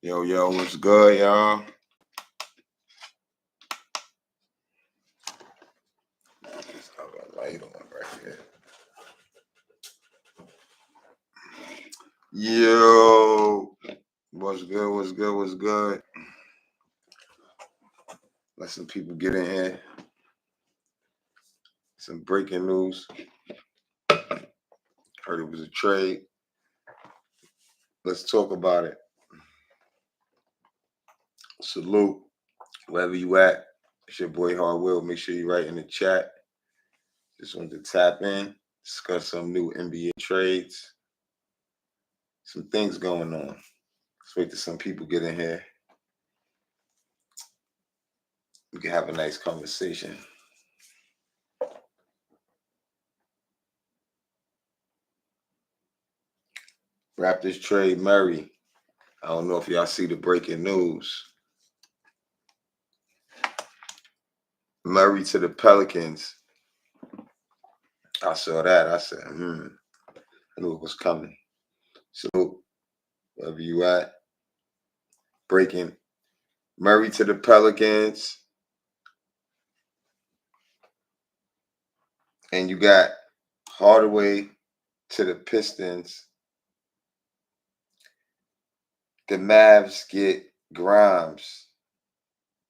Yo, what's good, y'all? Let's have a light on right here. Yo, what's good? Let some people get in here. Some breaking news. Heard it was a trade. Let's talk about it. Salute, wherever you at. It's your boy HARDWILL. Make sure you write in the chat. Just wanted to tap in, discuss some new NBA trades. Some things going on. Let's wait till some people get in here. We can have a nice conversation. Raptors trade Murry. I don't know if y'all see the breaking news. Murry to the Pelicans. I saw that. I said, I knew it was coming. So, wherever you at, breaking Murry to the Pelicans. And you got Hardaway to the Pistons. The Mavs get Grimes.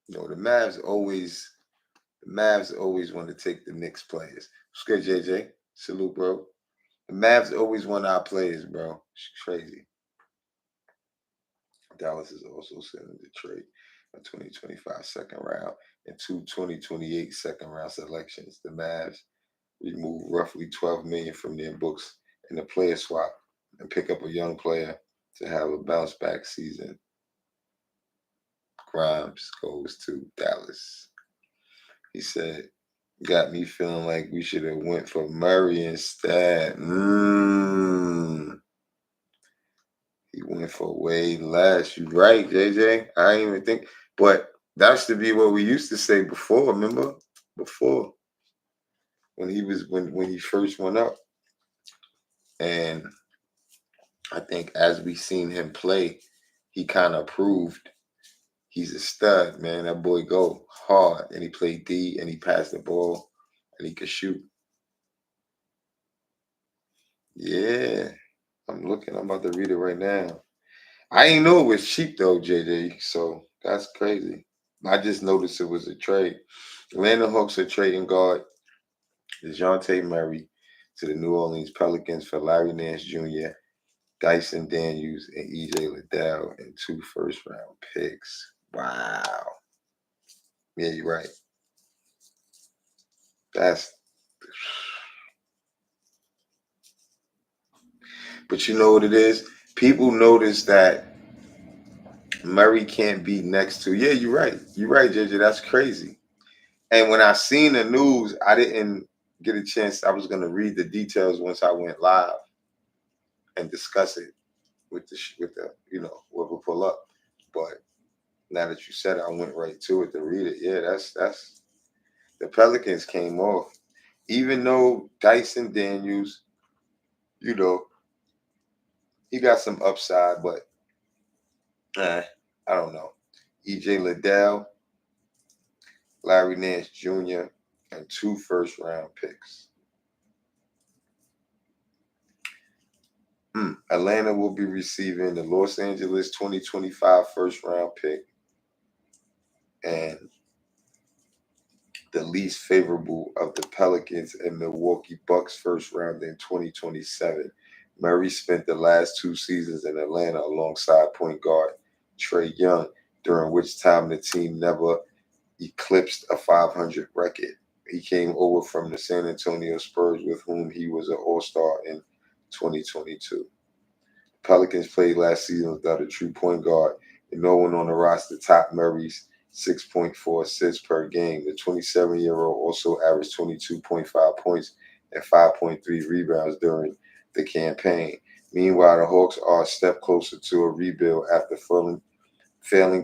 You know, the Mavs always want to take the Knicks players. What's good, JJ? Salute, bro. The Mavs always want our players, bro. It's crazy. Dallas is also sending the trade a 2025 second round and two 2028 second round selections. The Mavs remove roughly $12 million from their books in a player swap and pick up a young player to have a bounce back season. Grimes goes to Dallas. He said, got me feeling like we should have went for Murry instead. He went for way less. You right, JJ. I didn't even think. But that used to be what we used to say before, remember? Before. When he first went up. And I think as we seen him play, he kind of proved he's a stud, man. That boy go hard. And he played D and he passed the ball and he could shoot. Yeah. I'm about to read it right now. I ain't know it was cheap though, JJ. So that's crazy. I just noticed it was a trade. Atlanta Hawks are trading guard DeJounte Murray to the New Orleans Pelicans for Larry Nance Jr., Dyson Daniels, and EJ Liddell and 2 first-round picks. Wow. Yeah, you're right. But you know what it is? People notice that Murray can't be next to. Yeah, you're right. You're right, JJ. That's crazy. And when I seen the news, I didn't get a chance. I was going to read the details once I went live and discuss it with the whoever pull up. But now that you said it, I went right to it to read it. Yeah, that's the Pelicans came off. Even though Dyson Daniels, he got some upside, but I don't know. EJ Liddell, Larry Nance Jr., and 2 first-round picks. Atlanta will be receiving the Los Angeles 2025 first-round pick and the least favorable of the Pelicans and Milwaukee Bucks first round in 2027. Murray spent the last 2 seasons in Atlanta alongside point guard Trae Young, during which time the team never eclipsed a 500 record. He came over from the San Antonio Spurs, with whom he was an all-star in 2022. The Pelicans played last season without a true point guard, and no one on the roster topped Murray's 6.4 assists per game. The 27-year-old also averaged 22.5 points and 5.3 rebounds during the campaign. Meanwhile, the Hawks are a step closer to a rebuild after failing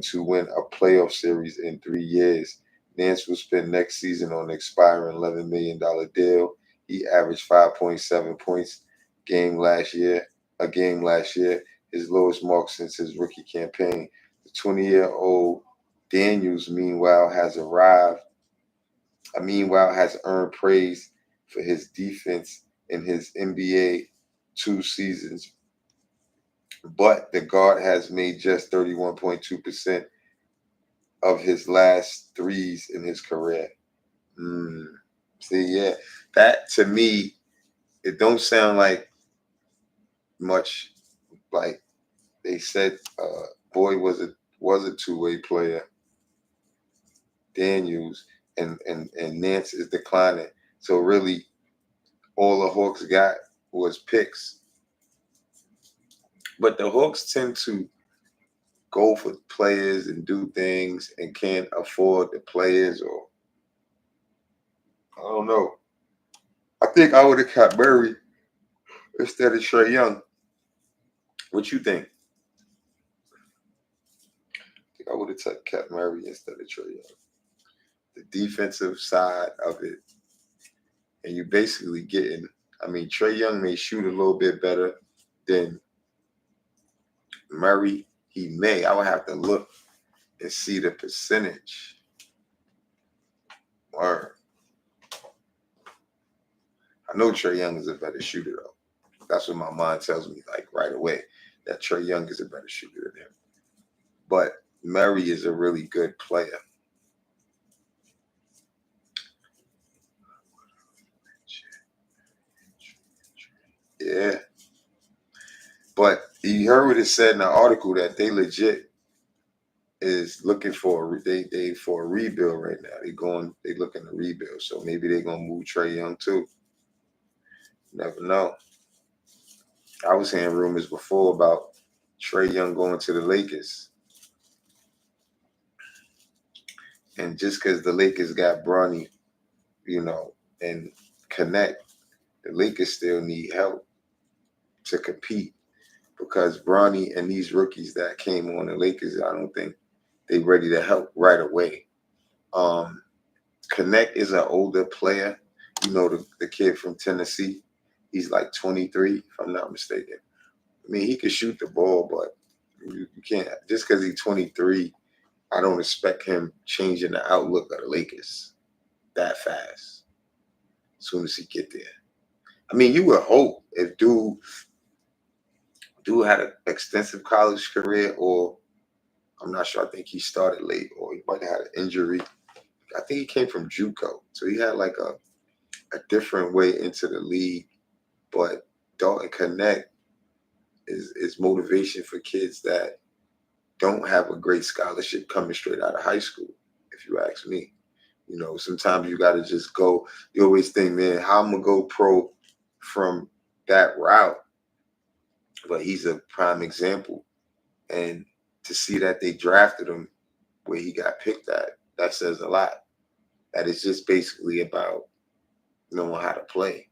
to win a playoff series in 3 years. Nance will spend next season on an expiring $11 million deal. He averaged 5.7 points a game last year, his lowest mark since his rookie campaign. The 20-year-old Daniels, meanwhile has earned praise for his defense in his NBA 2 seasons, but the guard has made just 31.2% of his last threes in his career. See, yeah, that to me, it don't sound like much. Like they said, Boy was a two-way player. Daniels and Nance is declining. So really, all the Hawks got was picks. But the Hawks tend to go for players and do things and can't afford the players, or I don't know. I think I would have kept Murray instead of Trae Young. What you think? I think I would have kept Murray instead of Trae Young. The defensive side of it, and you basically getting. I mean, Trae Young may shoot a little bit better than Murray. He may. I would have to look and see the percentage. Or I know Trae Young is a better shooter though. That's what my mind tells me, like right away, that Trae Young is a better shooter than him. But Murray is a really good player. Yeah. But you heard what it said in the article that they legit is looking for they for a rebuild right now. They looking to rebuild. So maybe they're gonna move Trae Young too. Never know. I was hearing rumors before about Trae Young going to the Lakers. And just because the Lakers got Bronny, and connect, the Lakers still need help to compete, because Bronny and these rookies that came on the Lakers, I don't think they ready to help right away. Connect is an older player. The kid from Tennessee. He's like 23, if I'm not mistaken. I mean, he can shoot the ball, but you can't. Just because he's 23, I don't expect him changing the outlook of the Lakers that fast as soon as he get there. I mean, you would hope if dude had an extensive college career, or I'm not sure. I think he started late, or he might have had an injury. I think he came from JUCO, so he had like a different way into the league. But Dalton Connect is motivation for kids that don't have a great scholarship coming straight out of high school, if you ask me. Sometimes you got to just go. You always think, man, how I'm going to go pro from that route? But he's a prime example. And to see that they drafted him where he got picked at, that says a lot. That is just basically about knowing how to play.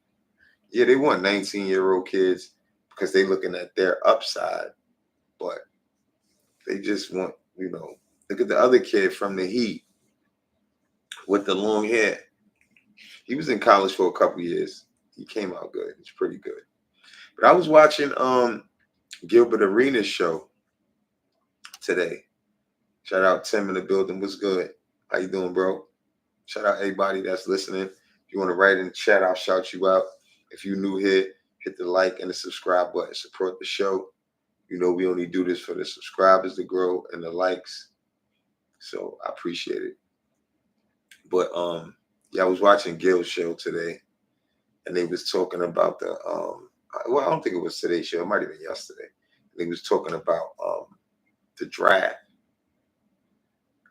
Yeah, they want 19-year-old kids because they're looking at their upside, but they just want, look at the other kid from the Heat with the long hair. He was in college for a couple years. He came out good. It's pretty good. But I was watching Gilbert Arenas' show today. Shout out Tim in the building. What's good? How you doing, bro? Shout out everybody that's listening. If you want to write in the chat, I'll shout you out. If you're new here, hit the like and the subscribe button. Support the show. We only do this for the subscribers to grow and the likes. So I appreciate it. But I was watching Gil's show today, and they was talking about the I don't think it was today's show. It might have been yesterday. They was talking about the draft,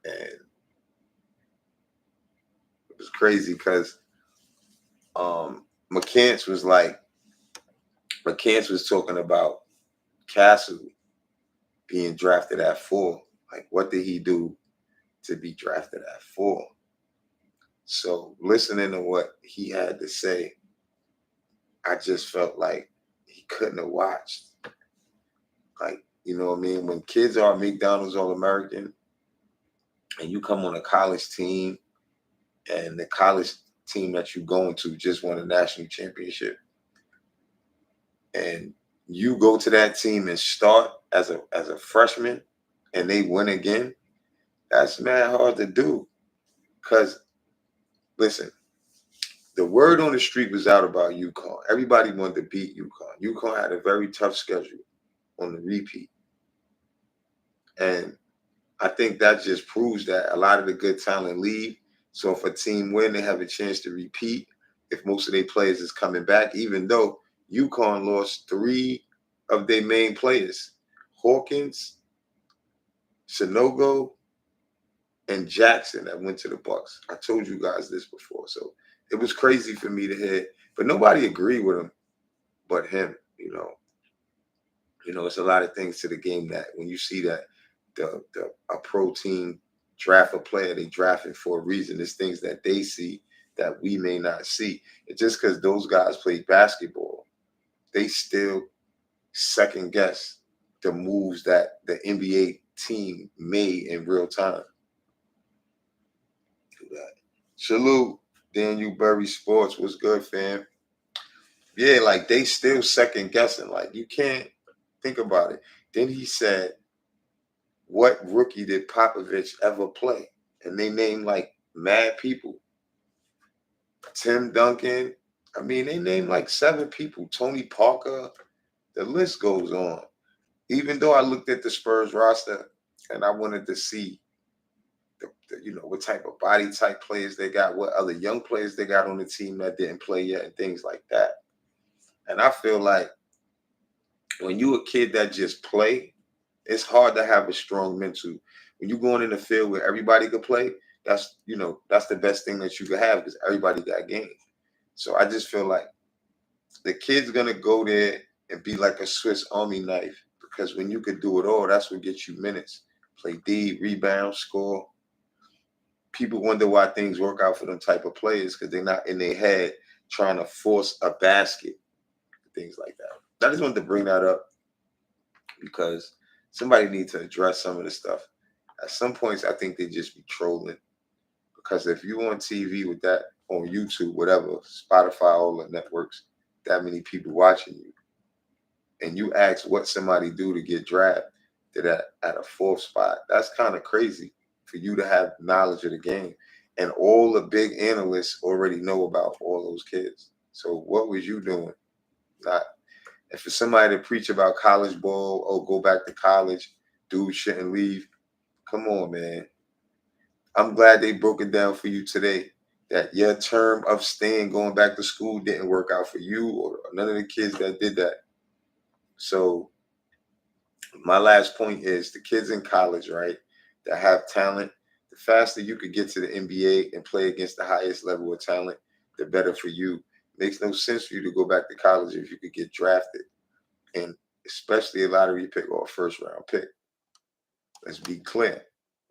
and it was crazy because McCants was talking about Castle being drafted at 4. Like, what did he do to be drafted at 4? So listening to what he had to say, I just felt like he couldn't have watched. Like, you know what I mean? When kids are McDonald's All-American and you come on a college team and the college team that you're going to just won a national championship, and you go to that team and start as a freshman and they win again, that's mad hard to do. Cause listen, the word on the street was out about UConn. Everybody wanted to beat UConn. UConn had a very tough schedule on the repeat. And I think that just proves that a lot of the good talent leave. So if a team win, they have a chance to repeat. If most of their players is coming back, even though UConn lost 3 of their main players, Hawkins, Sanogo, and Jackson, that went to the Bucks. I told you guys this before, so it was crazy for me to hear. But nobody agreed with him, but him. It's a lot of things to the game that when you see that a pro team draft a player, they draft it for a reason. There's things that they see that we may not see. And just because those guys play basketball, they still second guess the moves that the NBA team made in real time. Salute, Daniel Berry Sports. What's good, fam? Yeah, like they still second guessing. Like you can't think about it. Then he said, what rookie did Popovich ever play? And they named like mad people. Tim Duncan. I mean, they named like 7 people. Tony Parker. The list goes on. Even though I looked at the Spurs roster and I wanted to see what type of body type players they got, what other young players they got on the team that didn't play yet, and things like that. And I feel like when you a kid that just play, it's hard to have a strong mental. When you're going in the field where everybody could play, that's the best thing that you could have because everybody got game. So I just feel like the kid's gonna go there and be like a Swiss Army knife because when you could do it all, that's what gets you minutes. Play D, rebound, score. People wonder why things work out for them type of players because they're not in their head trying to force a basket, things like that. I just wanted to bring that up because somebody needs to address some of the stuff. At some points, I think they just be trolling because if you on TV with that on YouTube, whatever, Spotify, all the networks, that many people watching you, and you ask what somebody do to get drafted at a 4th spot, that's kind of crazy for you to have knowledge of the game. And all the big analysts already know about all those kids. So what was you doing? Not. And for somebody to preach about college ball, oh, go back to college, dude shouldn't leave. Come on, man. I'm glad they broke it down for you today that your term of staying, going back to school didn't work out for you or none of the kids that did that. So my last point is the kids in college, right, that have talent, the faster you could get to the NBA and play against the highest level of talent, the better for you. Makes no sense for you to go back to college if you could get drafted. And especially a lottery pick or a first round pick. Let's be clear.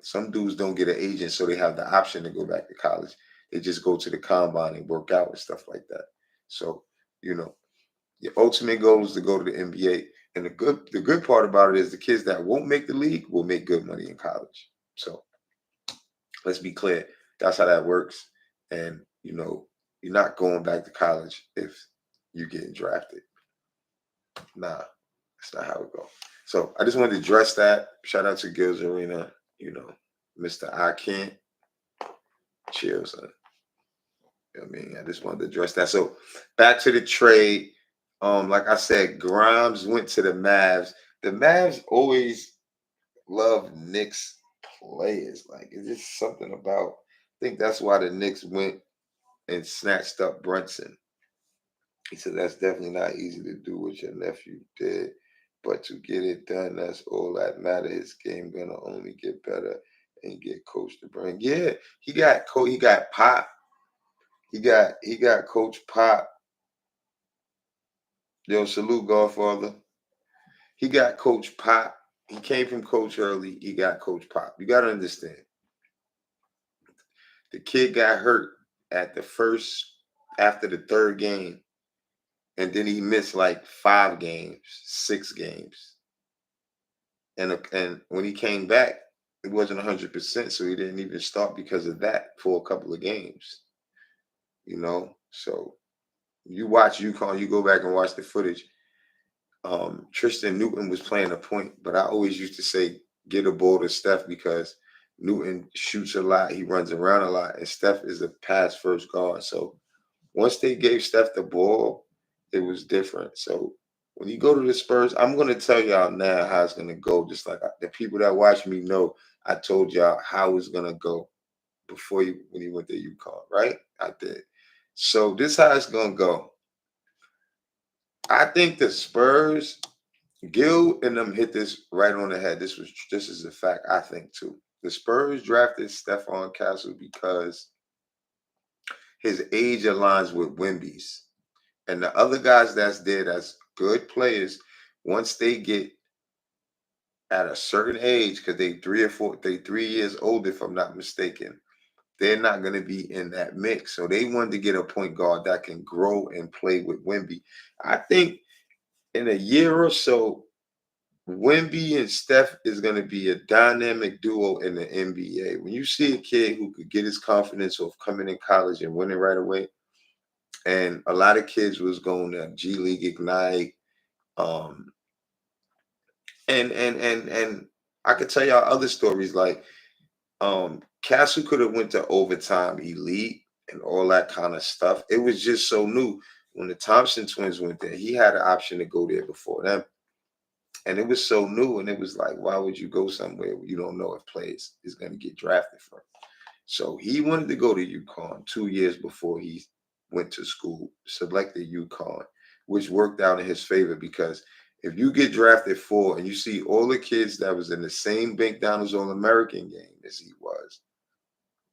Some dudes don't get an agent, so they have the option to go back to college. They just go to the combine and work out and stuff like that. So, your ultimate goal is to go to the NBA. And the good part about it is the kids that won't make the league will make good money in college. So let's be clear. That's how that works. And, you're not going back to college if you're getting drafted. Nah, that's not how it goes. So I just wanted to address that. Shout out to Gills Arena, Mr. I Can't. Chill, son. I just wanted to address that. So back to the trade. Like I said, Grimes went to the Mavs. The Mavs always love Knicks players. Like it's just something about. I think that's why the Knicks went and snatched up Brunson. He said that's definitely not easy to do what your nephew did, but to get it done, that's all that matters. His game gonna only get better and get coached to bring. Yeah, he got Pop. He got Coach Pop. Yo, salute Godfather. He got Coach Pop. He came from Coach Early. He got Coach Pop. You gotta understand. The kid got hurt after the 3rd game. And then he missed like 5 games, 6 games. And when he came back, it wasn't 100%, so he didn't even start because of that for a couple of games. So you watch UConn, you go back and watch the footage. Tristan Newton was playing a point, but I always used to say get a ball to Steph because Newton shoots a lot, he runs around a lot, and Steph is a pass first guard. So once they gave Steph the ball, it was different. So when you go to the Spurs, I'm gonna tell y'all now how it's gonna go. Just like the people that watch me know, I told y'all how it's gonna go before you when he went to UConn, right? I did. So this how it's gonna go. I think the Spurs, Gil and them hit this right on the head. This is a fact I think too. The Spurs drafted Stephon Castle because his age aligns with Wemby's. And the other guys that's there that's good players, once they get at a certain age, because they 3 years old, if I'm not mistaken, they're not going to be in that mix. So they wanted to get a point guard that can grow and play with Wemby. I think in a year or so, Wemby and Steph is going to be a dynamic duo in the NBA. When you see a kid who could get his confidence off coming in college and winning right away, and a lot of kids was going to G League Ignite, um, and I could tell y'all other stories like Castle could have went to overtime elite and all that kind of stuff. It was just so new. When the Thompson twins went there, he had an option to go there before them. And it was so new, and it was like, why would you go somewhere where you don't know if players is going to get drafted from? So he wanted to go to UConn 2 years before he went to school, selected UConn, which worked out in his favor because if you get drafted 4 and you see all the kids that was in the same McDonald's All-American game as he was,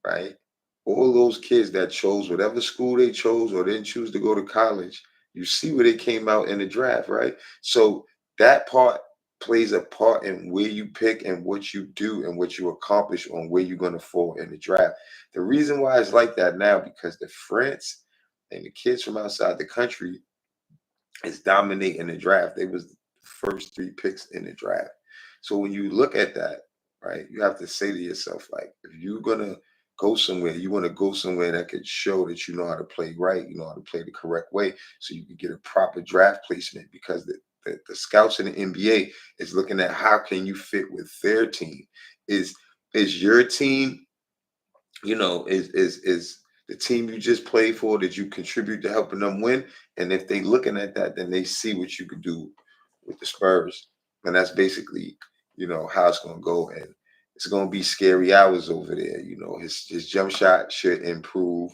right? All those kids that chose whatever school they chose or didn't choose to go to college, you see where they came out in the draft, right? So that part plays a part in where you pick and what you do and what you accomplish on where you're going to fall in the draft. The reason why it's like that now because the France and the kids from outside the country is dominating the draft. They was the first 3 picks in the draft. So when you look at that, right, you have to say to yourself, like, if you're gonna go somewhere, you want to go somewhere that could show that you know how to play right, you know how to play the correct way, so you can get a proper draft placement because the scouts in the NBA is looking at how can you fit with their team. Is is your team is the team you just played for, did you contribute to helping them win? And if they looking at that, then they see what you could do with the Spurs. And that's basically, how it's gonna go. And it's gonna be scary hours over there. His jump shot should improve.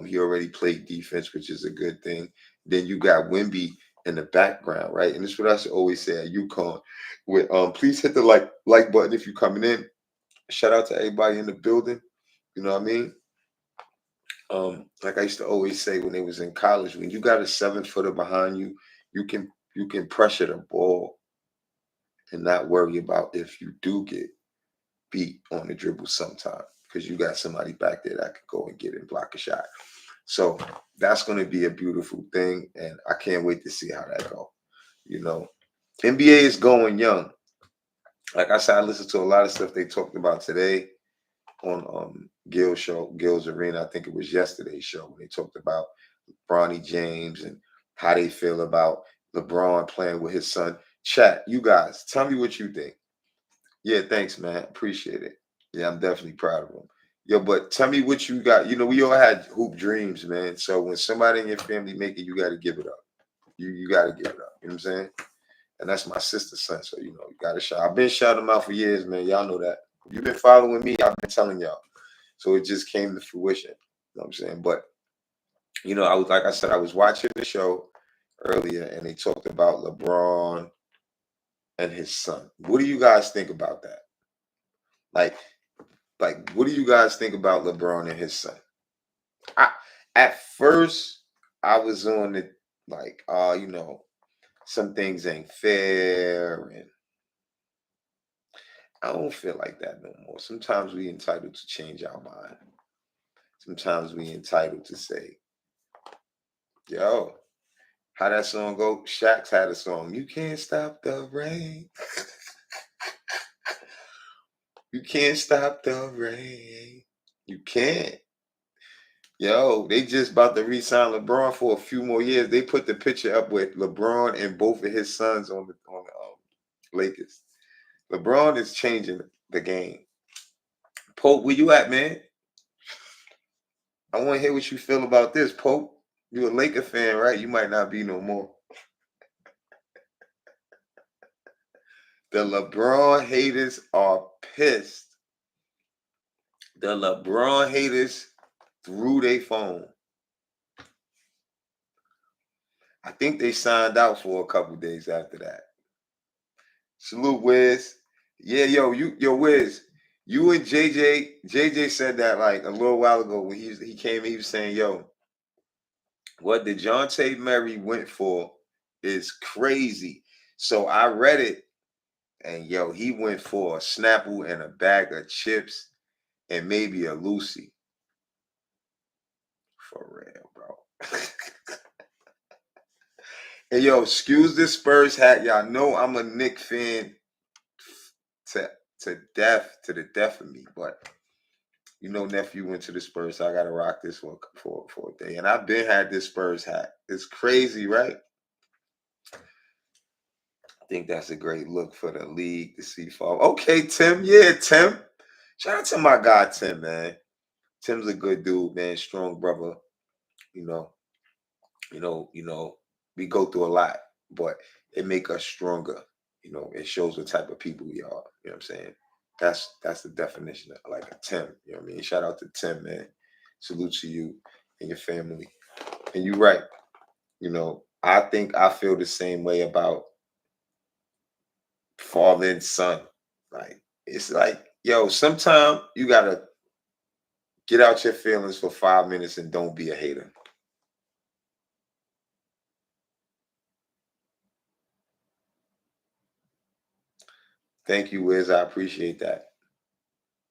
He already played defense, which is a good thing. Then you got Wemby in the background, right? And this is what I should always say at UConn. With please hit the like button if you're coming in. Shout out to everybody in the building. You know what I mean? Like I used to always say when they was in college, when you got a 7-footer behind you, you can pressure the ball and not worry about if you do get beat on the dribble sometime because you got somebody back there that could go and get and block a shot. So that's going to be a beautiful thing, and I can't wait to see how that go. NBA is going young. Like I said, I listened to a lot of stuff they talked about today on Gil's Arena. I think it was yesterday's show when they talked about Bronny James and how they feel about LeBron playing with his son. Chat, you guys, tell me what you think. Yeah, thanks, man. Appreciate it. Yeah, I'm definitely proud of him. Yo, but tell me what you got. We all had hoop dreams, man. So when somebody in your family make it, you got to give it up. You got to give it up. You know what I'm saying? And that's my sister's son. So, you got to shout. I've been shouting him out for years, man. Y'all know that. If you've been following me, I've been telling y'all. So it just came to fruition. You know what I'm saying? But, I was, like I said, I was watching the show earlier and they talked about LeBron and his son. What do you guys think about that? Like, what do you guys think about LeBron and his son? At first, I was on it like, some things ain't fair, and I don't feel like that no more. Sometimes we entitled to change our mind. Sometimes we entitled to say, yo, how that song go? Shaq's had a song. You can't stop the rain. You can't stop the rain. You can't. Yo, they just about to re-sign LeBron for a few more years. They put the picture up with LeBron and both of his sons on the Lakers. LeBron is changing the game. Pope, where you at, man? I want to hear what you feel about this, Pope. You a Laker fan, right? You might not be no more. The LeBron haters are pissed. The LeBron haters threw their phone. I think they signed out for a couple days after that. Salute, Wiz. Yeah, yo, Wiz. You and JJ said that like a little while ago when he came. He was saying, "Yo, what DeJounte Murry went for is crazy." So I read it, and yo, he went for a Snapple and a bag of chips and maybe a Lucy. For real, bro. And yo, excuse this Spurs hat. Y'all know I'm a Knicks fan to the death of me, but you know, nephew went to the Spurs, so I gotta rock this one for a day. And I've been had this Spurs hat. It's crazy, right? I think that's a great look for the league to see fall. Okay, Tim. Yeah, Tim. Shout out to my guy Tim, man. Tim's a good dude, man. Strong brother. You know, we go through a lot, but it make us stronger. You know, it shows what type of people we are. You know what I'm saying? That's the definition of like a Tim. You know what I mean? Shout out to Tim, man. Salute to you and your family. And you're right. You know, I think I feel the same way about father and son. Like it's like, yo, sometimes you gotta get out your feelings for 5 minutes and don't be a hater. Thank you, Wiz. I appreciate that.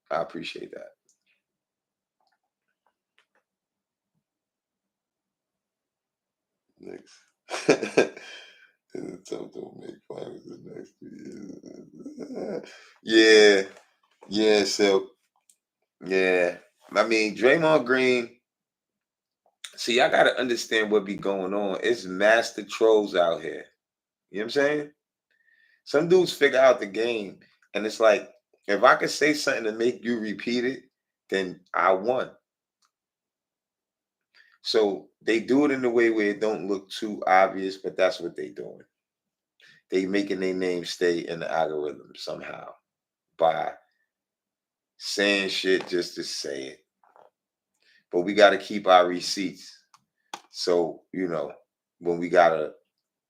I appreciate that. Next. Don't make finals the next 2 years. Yeah, yeah. So yeah, I mean Draymond Green. See, I gotta understand what be going on. It's master trolls out here. You know what I'm saying? Some dudes figure out the game, and it's like if I could say something to make you repeat it, then I won. So they do it in a way where it don't look too obvious, but that's what they doing. They making their name stay in the algorithm somehow by saying shit just to say it. But we got to keep our receipts. So, you know, when we got to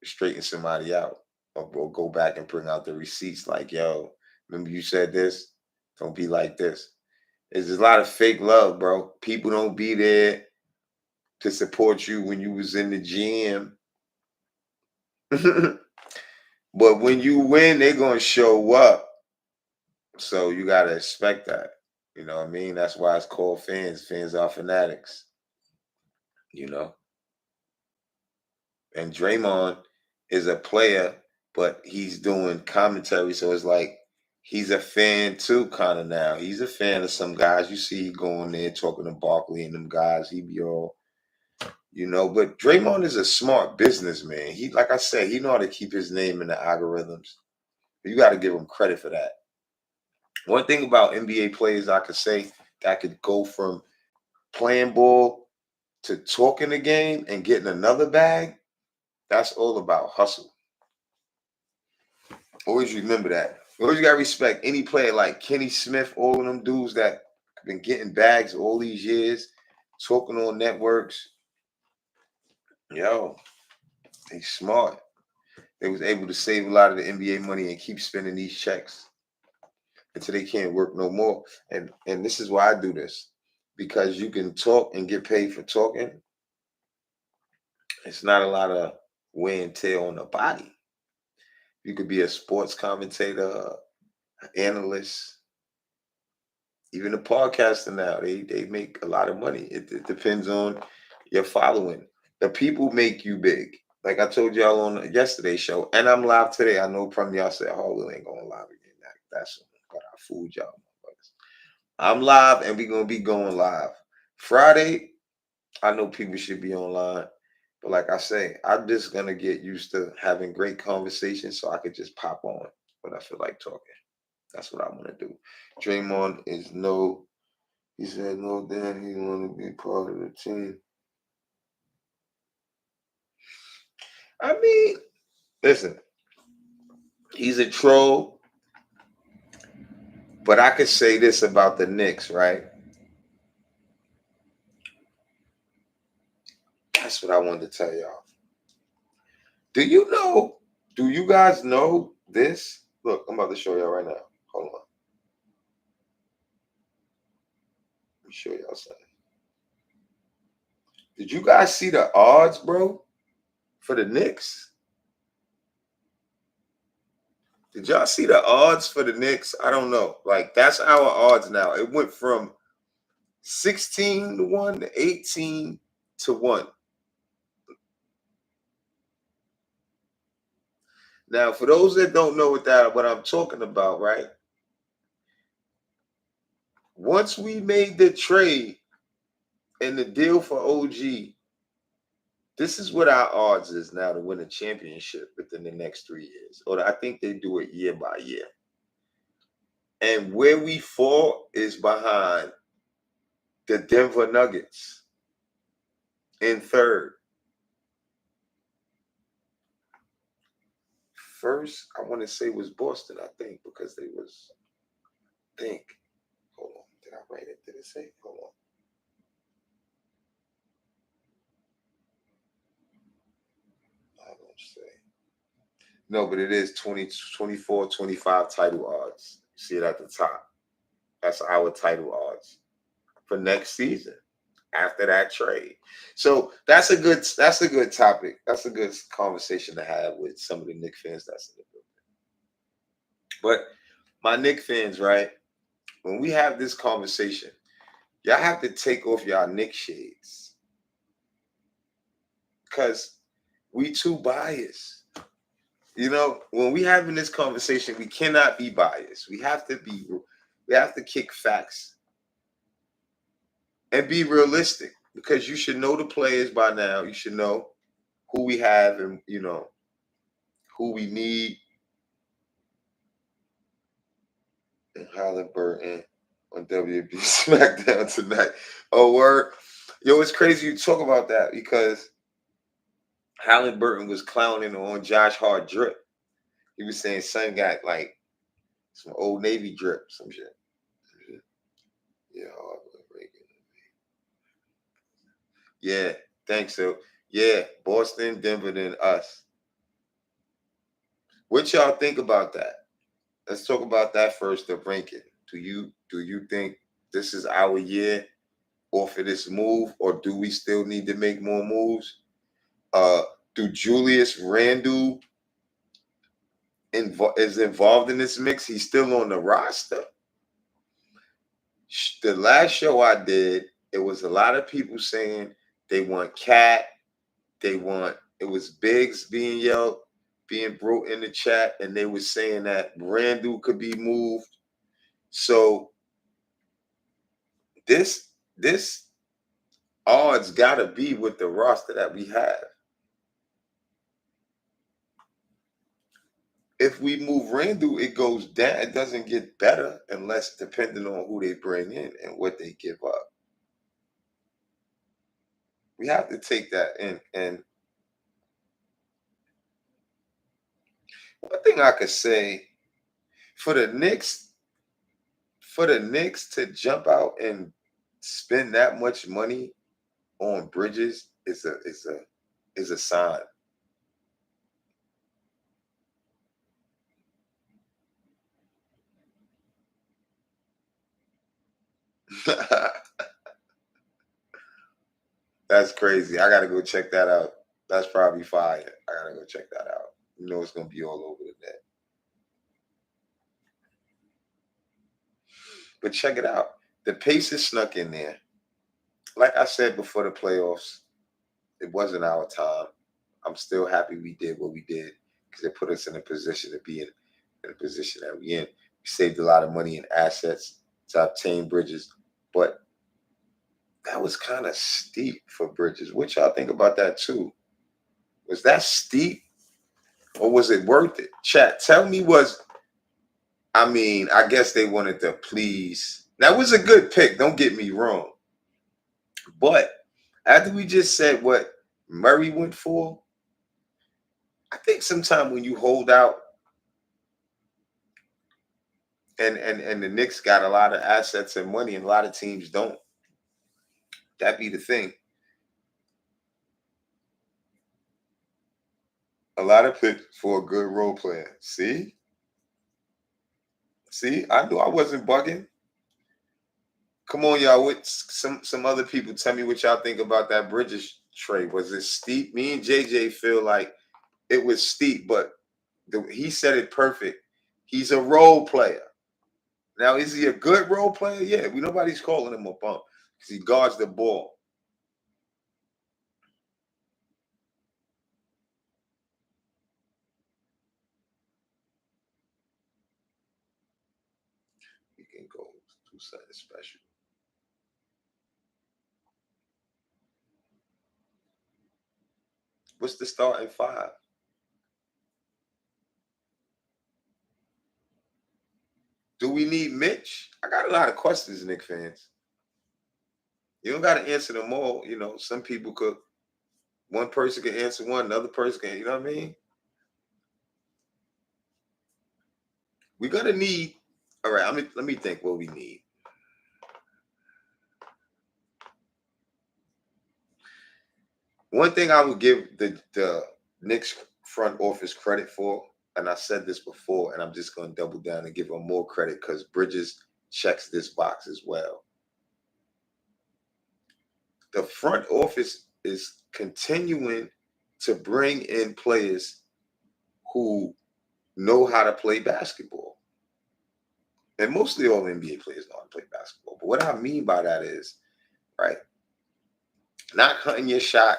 straighten somebody out or go back and bring out the receipts like, yo, remember you said this? Don't be like this. There's a lot of fake love, bro. People don't be there to support you when you was in the gym. But when you win, they're going to show up. So you got to expect that. You know what I mean? That's why it's called fans. Fans are fanatics. You know? And Draymond is a player, but he's doing commentary. So it's like he's a fan too, kind of now. He's a fan of some guys. You see, he going there talking to Barkley and them guys. He be all, you know. But Draymond is a smart businessman. He, like I said, he know how to keep his name in the algorithms. You got to give him credit for that. One thing about NBA players I could say that could go from playing ball to talking the game and getting another bag, that's all about hustle. Always remember that. You always gotta respect any player like Kenny Smith, all of them dudes that been getting bags all these years, talking on networks. Yo, they smart. They was able to save a lot of the NBA money and keep spending these checks until they can't work no more. And this is why I do this. Because you can talk and get paid for talking. It's not a lot of wear and tear on the body. You could be a sports commentator, analyst, even a podcaster now. They make a lot of money. It depends on your following. The people make you big. Like I told y'all on yesterday's show, and I'm live today. I know from y'all said, "Hardwill ain't going live again." That's but I fooled y'all. I'm live, and we're gonna be going live Friday. I know people should be online, but like I say, I'm just gonna get used to having great conversations so I could just pop on when I feel like talking. That's what I want to do. Draymond is no. He said no. Then he want to be part of the team. I mean, listen, he's a troll, but I could say this about the Knicks, right? That's what I wanted to tell y'all. Do you know? Do you guys know this? Look, I'm about to show y'all right now. Hold on. Let me show y'all something. Did you guys see the odds, bro, for the Knicks? Did y'all see the odds for the Knicks? I don't know. Like, that's our odds now. It went from 16 to 1 to 18 to 1. Now, for those that don't know what I'm talking about, right? Once we made the trade and the deal for OG, this is what our odds is now to win a championship within the next 3 years. Or I think they do it year by year. And where we fall is behind the Denver Nuggets in third. First, I want to say was Boston, I think, because they was, hold on, did I write it? Did it say? Hold on. I don't say. No, but it is 20, 24, 25 title odds. You see it at the top. That's our title odds for next season after that trade. So that's a good topic. That's a good conversation to have with some of the Knicks fans that's in the building. But my Knicks fans, right? When we have this conversation, y'all have to take off y'all Knicks shades. Because we too biased. You know, when we having this conversation, we cannot be biased. We have to kick facts and be realistic, because you should know the players by now. You should know who we have and, you know, who we need. And Halliburton on WB SmackDown tonight. Oh, word. Yo, it's crazy you talk about that, because Halliburton was clowning on Josh Hart drip. He was saying son got like some Old Navy drip, some shit. Yeah, yeah, thanks. So yeah, Boston, Denver, then us. What y'all think about that? Let's talk about that first. The ranking. Do you think this is our year off of this move, or do we still need to make more moves? Uh, do Julius Randle is involved in this mix? He's still on the roster. The last show I did, it was a lot of people saying they want Cat. It was Biggs being yelled, being brought in the chat, and they were saying that Randall could be moved. So this odds gotta be with the roster that we have. If we move Randall, it goes down. It doesn't get better unless depending on who they bring in and what they give up. We have to take that in. And one thing I could say for the Knicks, to jump out and spend that much money on Bridges is a sign. That's crazy. I gotta go check that out. That's probably fire. I gotta go check that out. You know it's gonna be all over the net. But check it out. The Pacers snuck in there. Like I said before the playoffs, it wasn't our time. I'm still happy we did what we did, because it put us in a position to be in a position that we in. We saved a lot of money and assets to obtain Bridges, but that was kind of steep for Bridges. What y'all think about that too? Was that steep or was it worth it? Chat, tell me I guess they wanted to please. That was a good pick, don't get me wrong. But after we just said what Murray went for, I think sometimes when you hold out and the Knicks got a lot of assets and money and a lot of teams don't, that be the thing. A lot of picks for a good role player. See, I knew I wasn't bugging. Come on, y'all. With some other people, tell me what y'all think about that Bridges trade. Was it steep? Me and JJ feel like it was steep, but he said it perfect. He's a role player. Now, is he a good role player? Yeah, nobody's calling him a bump because he guards the ball. He can go do something special. What's the starting five? Do we need Mitch? I got a lot of questions, Knicks fans. You don't got to answer them all. Some people could. One person can answer one, another person can. You know what I mean? We're gonna need. All right, let me think what we need. One thing I would give the Knicks front office credit for, and I said this before, and I'm just going to double down and give them more credit because Bridges checks this box as well. The front office is continuing to bring in players who know how to play basketball. And mostly all NBA players know how to play basketball. But what I mean by that is, right, not cutting your shot,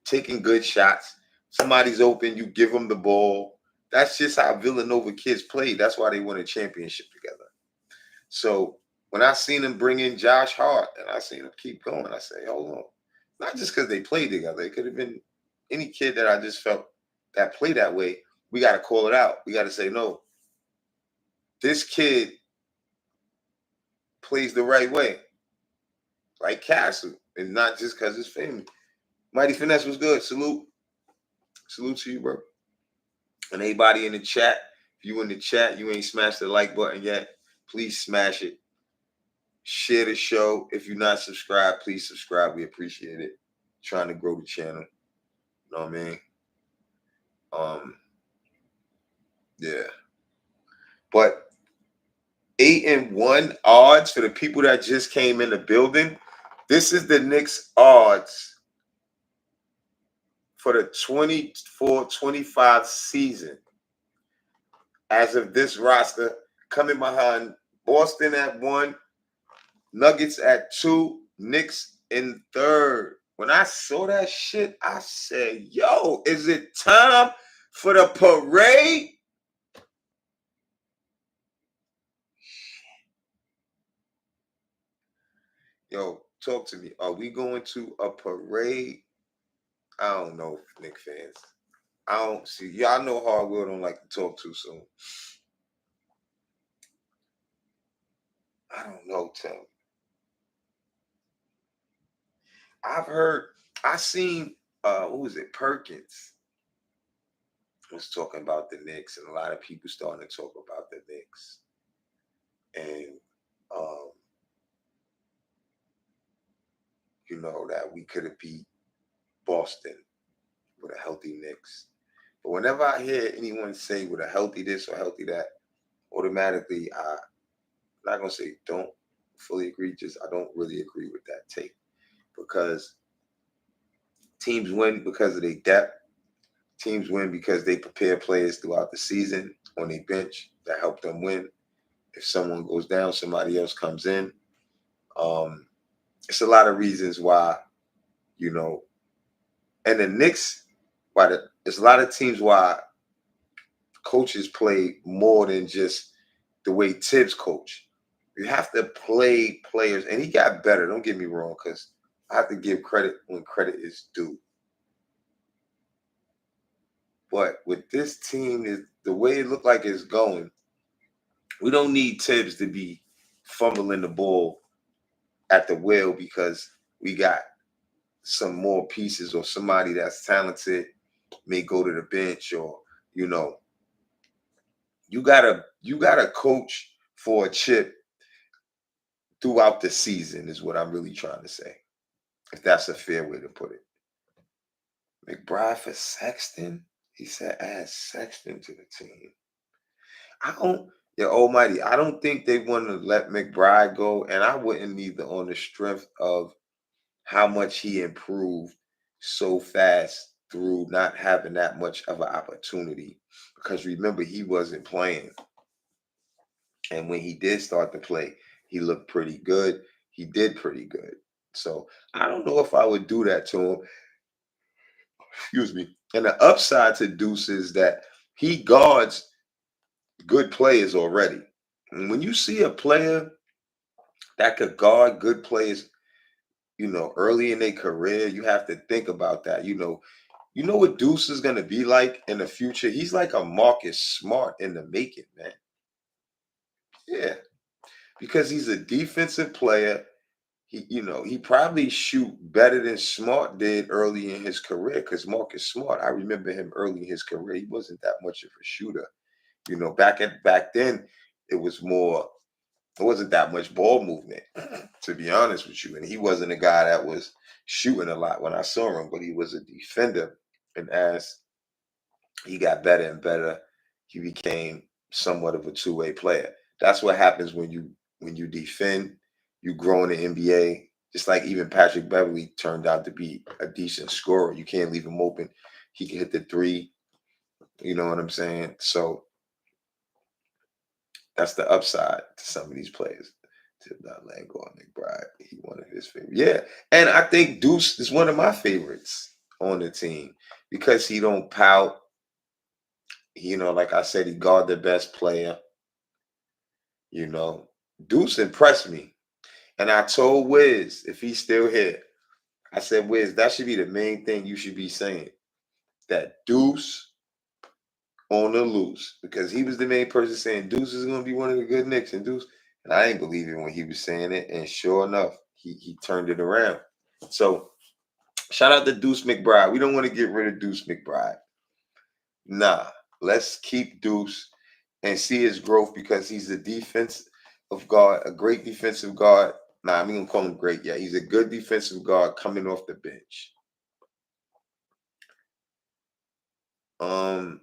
taking good shots. Somebody's open, you give them the ball. That's just how Villanova kids play. That's why they won a championship together. So when I seen them bring in Josh Hart and I seen them keep going, I say, hold on. Not just because they played together. It could have been any kid that I just felt that played that way. We got to call it out. We got to say, no, this kid plays the right way. Like Castle. And not just because his family. Mighty Finesse was good. Salute to you, bro. And anybody in the chat, if you in the chat, you ain't smashed the like button yet, please smash it. Share the show. If you're not subscribed, please subscribe. We appreciate it. Trying to grow the channel. You know what I mean? Yeah. But 8-1 odds for the people that just came in the building. This is the Knicks odds for the 24-25 season. As of this roster, coming behind Boston at 1, Nuggets at 2, Knicks in 3rd. When I saw that shit, I said, yo, is it time for the parade? Yo, talk to me. Are we going to a parade? I don't know, Knicks fans. I don't see. Y'all know Hardwill don't like to talk too soon. I don't know, Tim. I seen, who was it? Perkins was talking about the Knicks, and a lot of people starting to talk about the Knicks. And, that we could have beat Boston with a healthy Knicks. But whenever I hear anyone say with a healthy this or healthy that, automatically, I'm not going to say don't fully agree, just I don't really agree with that take. Because teams win because of their depth. Teams win because they prepare players throughout the season on their bench that help them win. If someone goes down, somebody else comes in. It's a lot of reasons why, and the Knicks, there's a lot of teams why coaches play more than just the way Tibbs coach. You have to play players, and he got better. Don't get me wrong, because I have to give credit when credit is due. But with this team, the way it looked like it's going, we don't need Tibbs to be fumbling the ball at the wheel because we got some more pieces or somebody that's talented may go to the bench or you know you gotta coach for a chip throughout the season is what I'm really trying to say, if that's a fair way to put it. McBride for Sexton, he said add Sexton to the team. I don't, yeah, almighty, I don't think they want to let McBride go, and I wouldn't either on the strength of how much he improved so fast through not having that much of an opportunity. Because remember, he wasn't playing. And when he did start to play, he looked pretty good. He did pretty good. So I don't know if I would do that to him. Excuse me. And the upside to Deuce is that he guards good players already. And when you see a player that could guard good players, early in their career, you have to think about that. You know what Deuce is gonna be like in the future? He's like a Marcus Smart in the making, man. Yeah, because he's a defensive player. He probably shoot better than Smart did early in his career. Because Marcus Smart, I remember him early in his career. He wasn't that much of a shooter. Back then, it was more. It wasn't that much ball movement, to be honest with you. And he wasn't a guy that was shooting a lot when I saw him, but he was a defender. And as he got better and better, he became somewhat of a two-way player. That's what happens when you defend, you grow in the NBA. Just like even Patrick Beverly turned out to be a decent scorer. You can't leave him open. He can hit the three. You know what I'm saying? So that's the upside to some of these players. Tip not letting go on McBride. He one of his favorites. Yeah. And I think Deuce is one of my favorites on the team because he don't pout. Like I said, he guard the best player. You know, Deuce impressed me. And I told Wiz, if he's still here, I said, Wiz, that should be the main thing you should be saying. That Deuce on the loose. Because he was the main person saying Deuce is going to be one of the good Knicks. And Deuce, and I didn't believe it when he was saying it. And sure enough, he turned it around. So shout out to Deuce McBride. We don't want to get rid of Deuce McBride. Nah, let's keep Deuce and see his growth because he's a defense of guard, a great defensive guard. Nah, I'm gonna call him great. Yeah, he's a good defensive guard coming off the bench. Um,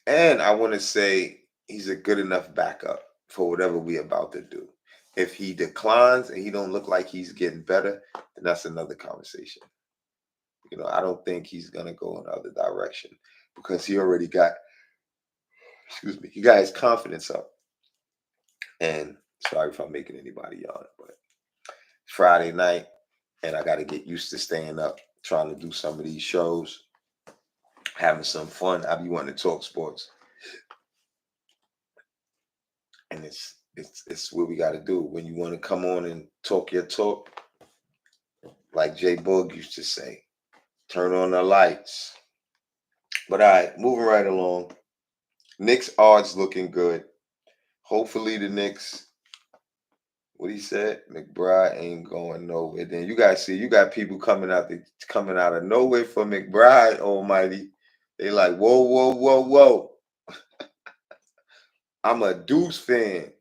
and I want to say he's a good enough backup for whatever we about to do. If he declines and he don't look like he's getting better, then that's another conversation. I don't think he's gonna go in the other direction because he already got, excuse me, he got his confidence up. And sorry if I'm making anybody yawn, but Friday night, and I got to get used to staying up, trying to do some of these shows, having some fun. I be wanting to talk sports, and it's what we got to do. When you want to come on and talk your talk, like Jay Boog used to say, turn on the lights. But all right, moving right along. Knicks odds looking good. Hopefully the Knicks, what he said, McBride ain't going nowhere. Then you guys see, you got people coming out of nowhere for McBride. Almighty, they like whoa, whoa, whoa, whoa. I'm a Deuce fan.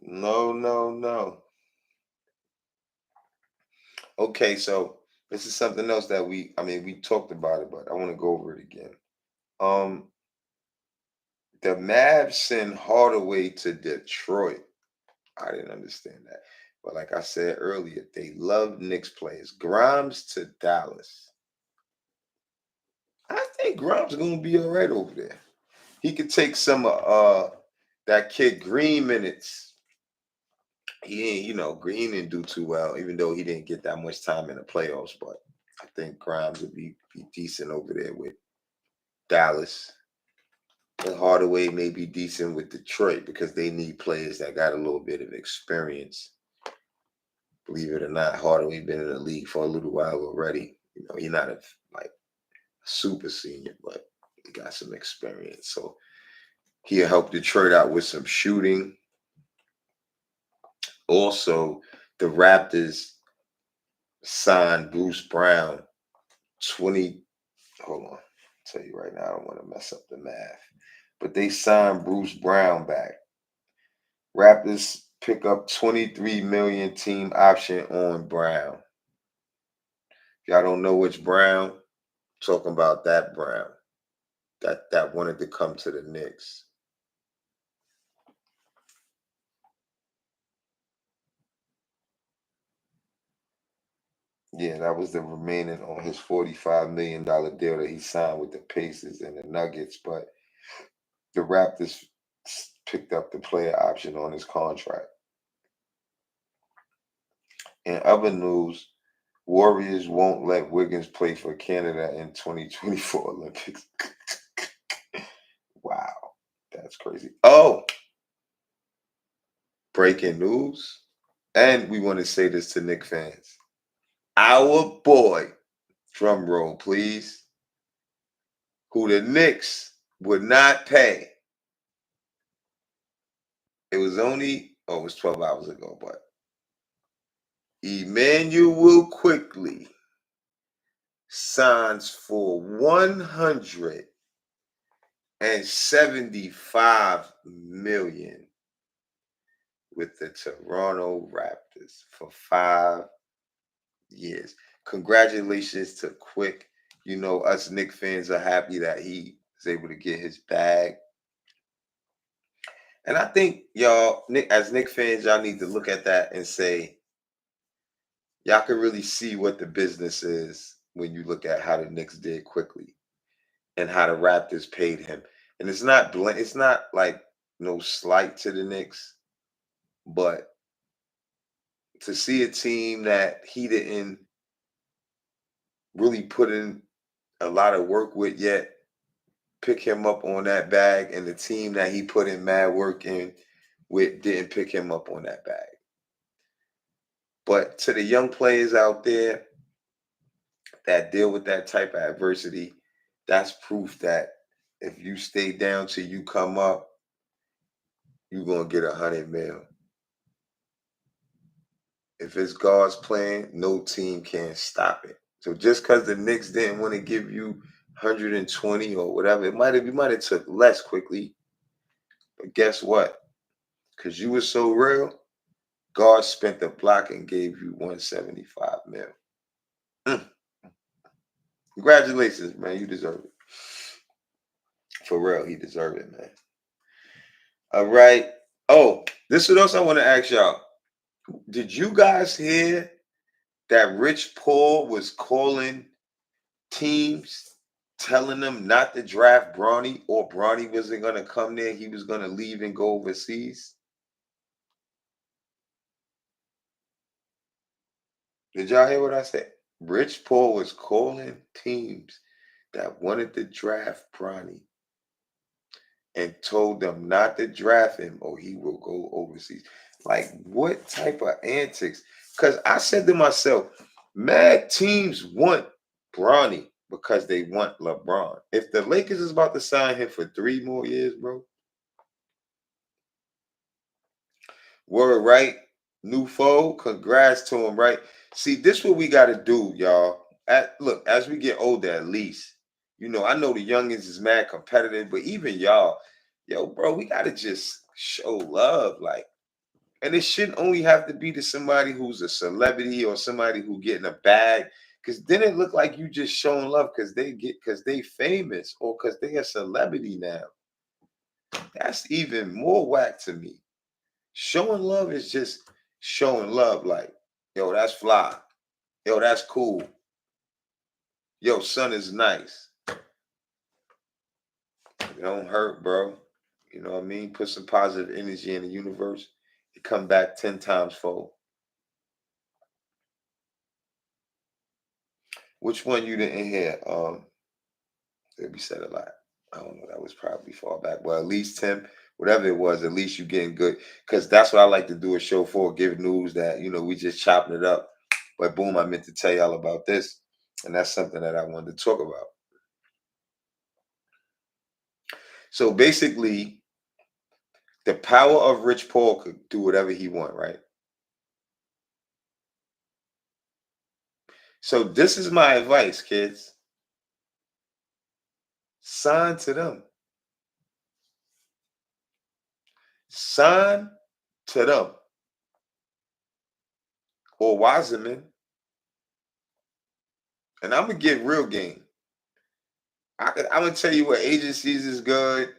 No, no, no. Okay, so this is something else that we talked about it, but I want to go over it again. Um, the Mavs send Hardaway to Detroit. I didn't understand that. But like I said earlier, they love Knicks players. Grimes to Dallas. I think Grimes is gonna be all right over there. He could take some that kid Green minutes. He ain't, Green didn't do too well, even though he didn't get that much time in the playoffs. But I think Grimes would be decent over there with Dallas. And Hardaway may be decent with Detroit because they need players that got a little bit of experience. Believe it or not, Hardaway been in the league for a little while already. You know, he's not like super senior, but he got some experience. So he'll help Detroit out with some shooting. Also, the Raptors signed Bruce Brown 20. Hold on. I'll tell you right now, I don't want to mess up the math. But they signed Bruce Brown back. Raptors pick up 23 million team option on Brown. If y'all don't know which Brown, talking about that Brown. That wanted to come to the Knicks. Yeah, that was the remaining on his $45 million deal that he signed with the Pacers and the Nuggets, but the Raptors picked up the player option on his contract. In other news, Warriors won't let Wiggins play for Canada in 2024 Olympics. Wow, that's crazy. Oh, breaking news. And we want to say this to Knicks fans. Our boy, drum roll, please, who the Knicks would not pay. It was only, it was 12 hours ago, but Emmanuel Quickly signs for 175 million with the Toronto Raptors for 5 years. Congratulations to Quick. You know, us Knicks fans are happy that he was able to get his bag. And I think y'all, as Knicks fans, y'all need to look at that and say, y'all can really see what the business is when you look at how the Knicks did Quickly and how the Raptors paid him. And it's not like no slight to the Knicks, but to see a team that he didn't really put in a lot of work with yet pick him up on that bag, and the team that he put in mad work in with didn't pick him up on that bag. But to the young players out there that deal with that type of adversity, that's proof that if you stay down till you come up, you're gonna get 100 mil. If it's God's plan, no team can stop it. So just because the Knicks didn't want to give you 120 or whatever, we might have took less Quickly. But guess what? Because you were so real, God spent the block and gave you 175 mil. Mm. Congratulations, man. You deserve it. For real, he deserved it, man. All right. Oh, this is what else I want to ask y'all. Did you guys hear that Rich Paul was calling teams, telling them not to draft Bronny, or Bronny wasn't going to come there? He was going to leave and go overseas? Did y'all hear what I said? Rich Paul was calling teams that wanted to draft Bronny and told them not to draft him or he will go overseas. Like, what type of antics? Because I said to myself, mad teams want Bronny because they want LeBron. If the Lakers is about to sign him for 3 more years, bro, word, right? New foe, congrats to him, right? See, this what we got to do, y'all. Look, as we get older, at least, you know, I know the youngins is mad competitive, but even y'all, yo, bro, we got to just show love. Like, and it shouldn't only have to be to somebody who's a celebrity or somebody who getting a bag. Because then it look like you just showing love because they famous or because they a celebrity now. That's even more whack to me. Showing love is just showing love. Like, yo, that's fly. Yo, that's cool. Yo, son is nice. It don't hurt, bro. You know what I mean? Put some positive energy in the universe. It come back 10 times fold. Which one you didn't hear? It'll be said a lot. I don't know, that was probably far back. Well, at least 10, whatever it was, at least you getting good. Because that's what I like to do a show for, give news that, we just chopping it up. But boom, I meant to tell y'all about this. And that's something that I wanted to talk about. So basically, the power of Rich Paul could do whatever he want, right? So this is my advice, kids. Sign to them. Sign to them. Or Wiseman. And I'm gonna get real game. I'm gonna tell you what agencies is good.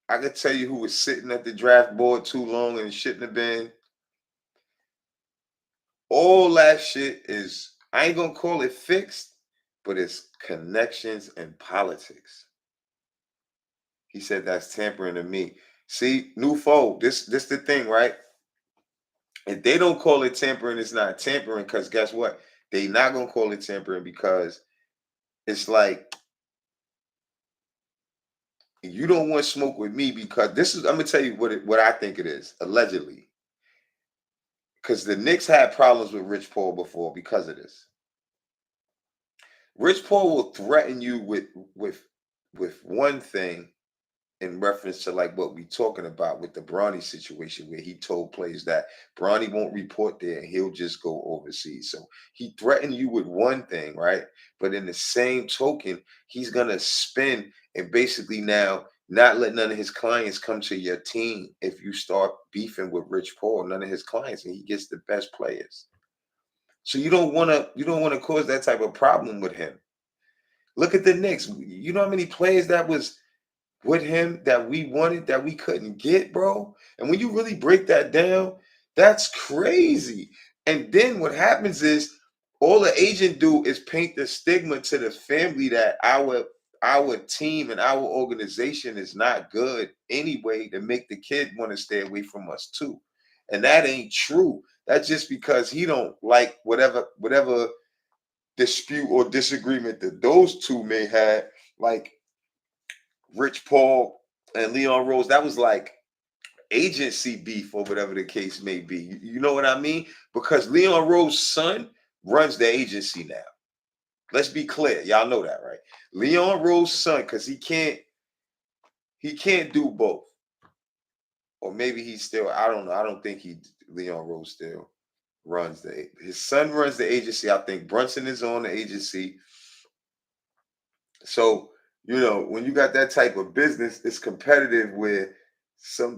I could tell you who was sitting at the draft board too long and shouldn't have been. All that shit is, I ain't gonna call it fixed, but it's connections and politics. He said that's tampering to me. See, new foe, this the thing, right? If they don't call it tampering, it's not tampering, because guess what? They not gonna call it tampering because it's like, you don't want smoke with me because this is, I'm gonna tell you what I think it is, allegedly. Because the Knicks had problems with Rich Paul before because of this. Rich Paul will threaten you with one thing in reference to like what we talking about with the Bronny situation, where he told players that Bronny won't report there and he'll just go overseas. So he threatened you with one thing, right? But in the same token, he's gonna spin and basically now not let none of his clients come to your team if you start beefing with Rich Paul, none of his clients, and he gets the best players. So you don't wanna cause that type of problem with him. Look at the Knicks. You know how many players that was with him that we wanted that we couldn't get, bro? And when you really break that down, that's crazy. And then what happens is all the agent do is paint the stigma to the family that our team and our organization is not good anyway, to make the kid want to stay away from us too. And that ain't true. That's just because he don't like whatever dispute or disagreement that those two may have, like Rich Paul and Leon Rose. That was like agency beef or whatever the case may be. You know what I mean? Because Leon Rose's son runs the agency now. Let's be clear. Y'all know that, right? Leon Rose's son, because he can't do both. Or maybe he's still, I don't know. I don't think Leon Rose still runs his son runs the agency. I think Brunson is on the agency. So, when you got that type of business, it's competitive where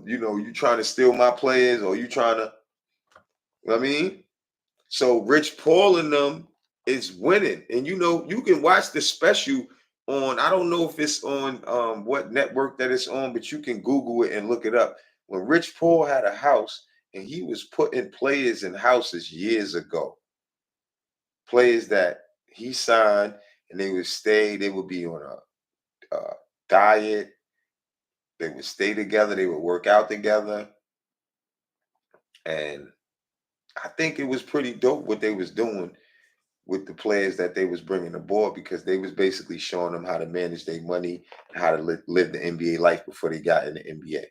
you trying to steal my players, or you trying to, you know what I mean? So Rich Paul and them is winning. And you can watch the special on, I don't know if it's on what network that it's on, but you can Google it and look it up. When Rich Paul had a house and he was putting players in houses years ago, players that he signed, and they would stay, they would be on a diet, they would stay together, they would work out together. And I think it was pretty dope what they was doing with the players that they was bringing aboard, because they was basically showing them how to manage their money and how to live the NBA life before they got in the NBA.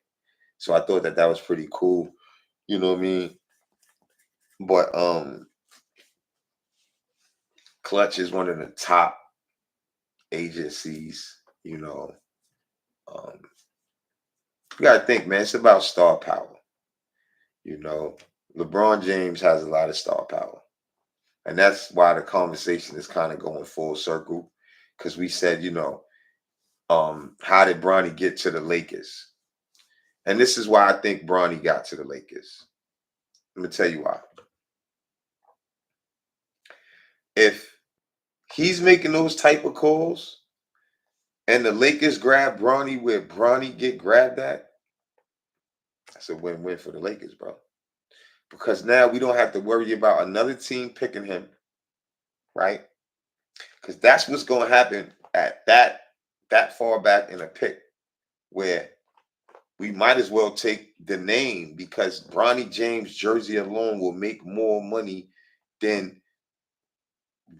So I thought that was pretty cool. You know what I mean? But Clutch is one of the top agencies. Um, you got to think, man. It's about star power. LeBron James has a lot of star power. And that's why the conversation is kind of going full circle. Because we said, how did Bronny get to the Lakers? And this is why I think Bronny got to the Lakers. Let me tell you why. If he's making those type of calls and the Lakers grab Bronny where Bronny get grabbed at, that's a win-win for the Lakers, bro. Because now we don't have to worry about another team picking him, right? Because that's what's going to happen at that far back in a pick, where we might as well take the name, because Bronny James jersey alone will make more money than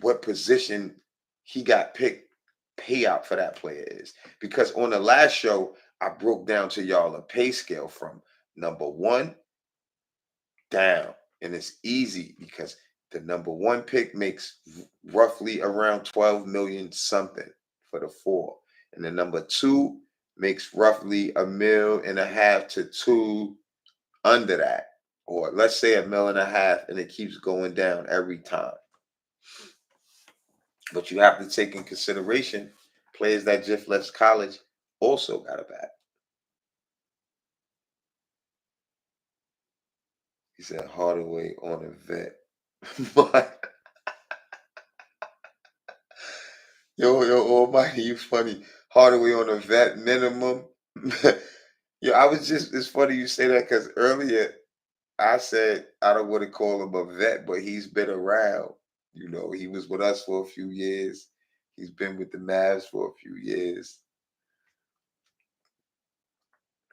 what position he got picked payout for that player is. Because on the last show, I broke down to y'all a pay scale from number one down. And it's easy because the number one pick makes roughly around 12 million something for the 4. And the number 2 makes roughly $1.5 to 2 under that. Or let's say $1.5 million, and it keeps going down every time. But you have to take in consideration players that just left college also got a bag. He said Hardaway on a vet. But yo, Almighty, you funny. Hardaway on a vet minimum. Yo, it's funny you say that because earlier I said I don't want to call him a vet, but he's been around. He was with us for a few years. He's been with the Mavs for a few years.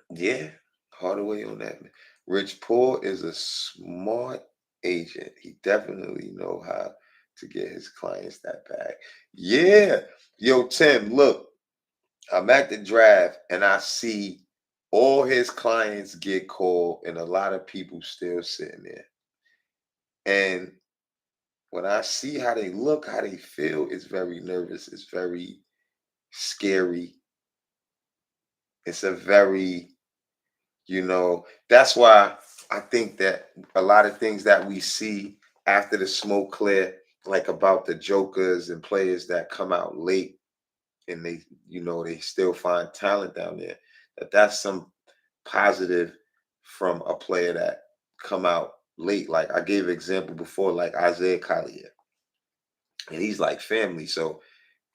Yeah, Hardaway on that. Rich Paul is a smart agent. He definitely know how to get his clients that bag. Yeah. Yo, Tim, look, I'm at the draft and I see all his clients get called and a lot of people still sitting there. And when I see how they look, how they feel, it's very nervous. It's very scary. It's a very, that's why I think that a lot of things that we see after the smoke clear, like about the jokers and players that come out late and they still find talent down there, that's some positive from a player that come out late. Like I gave an example before, like Isaiah Collier. And he's like family. So,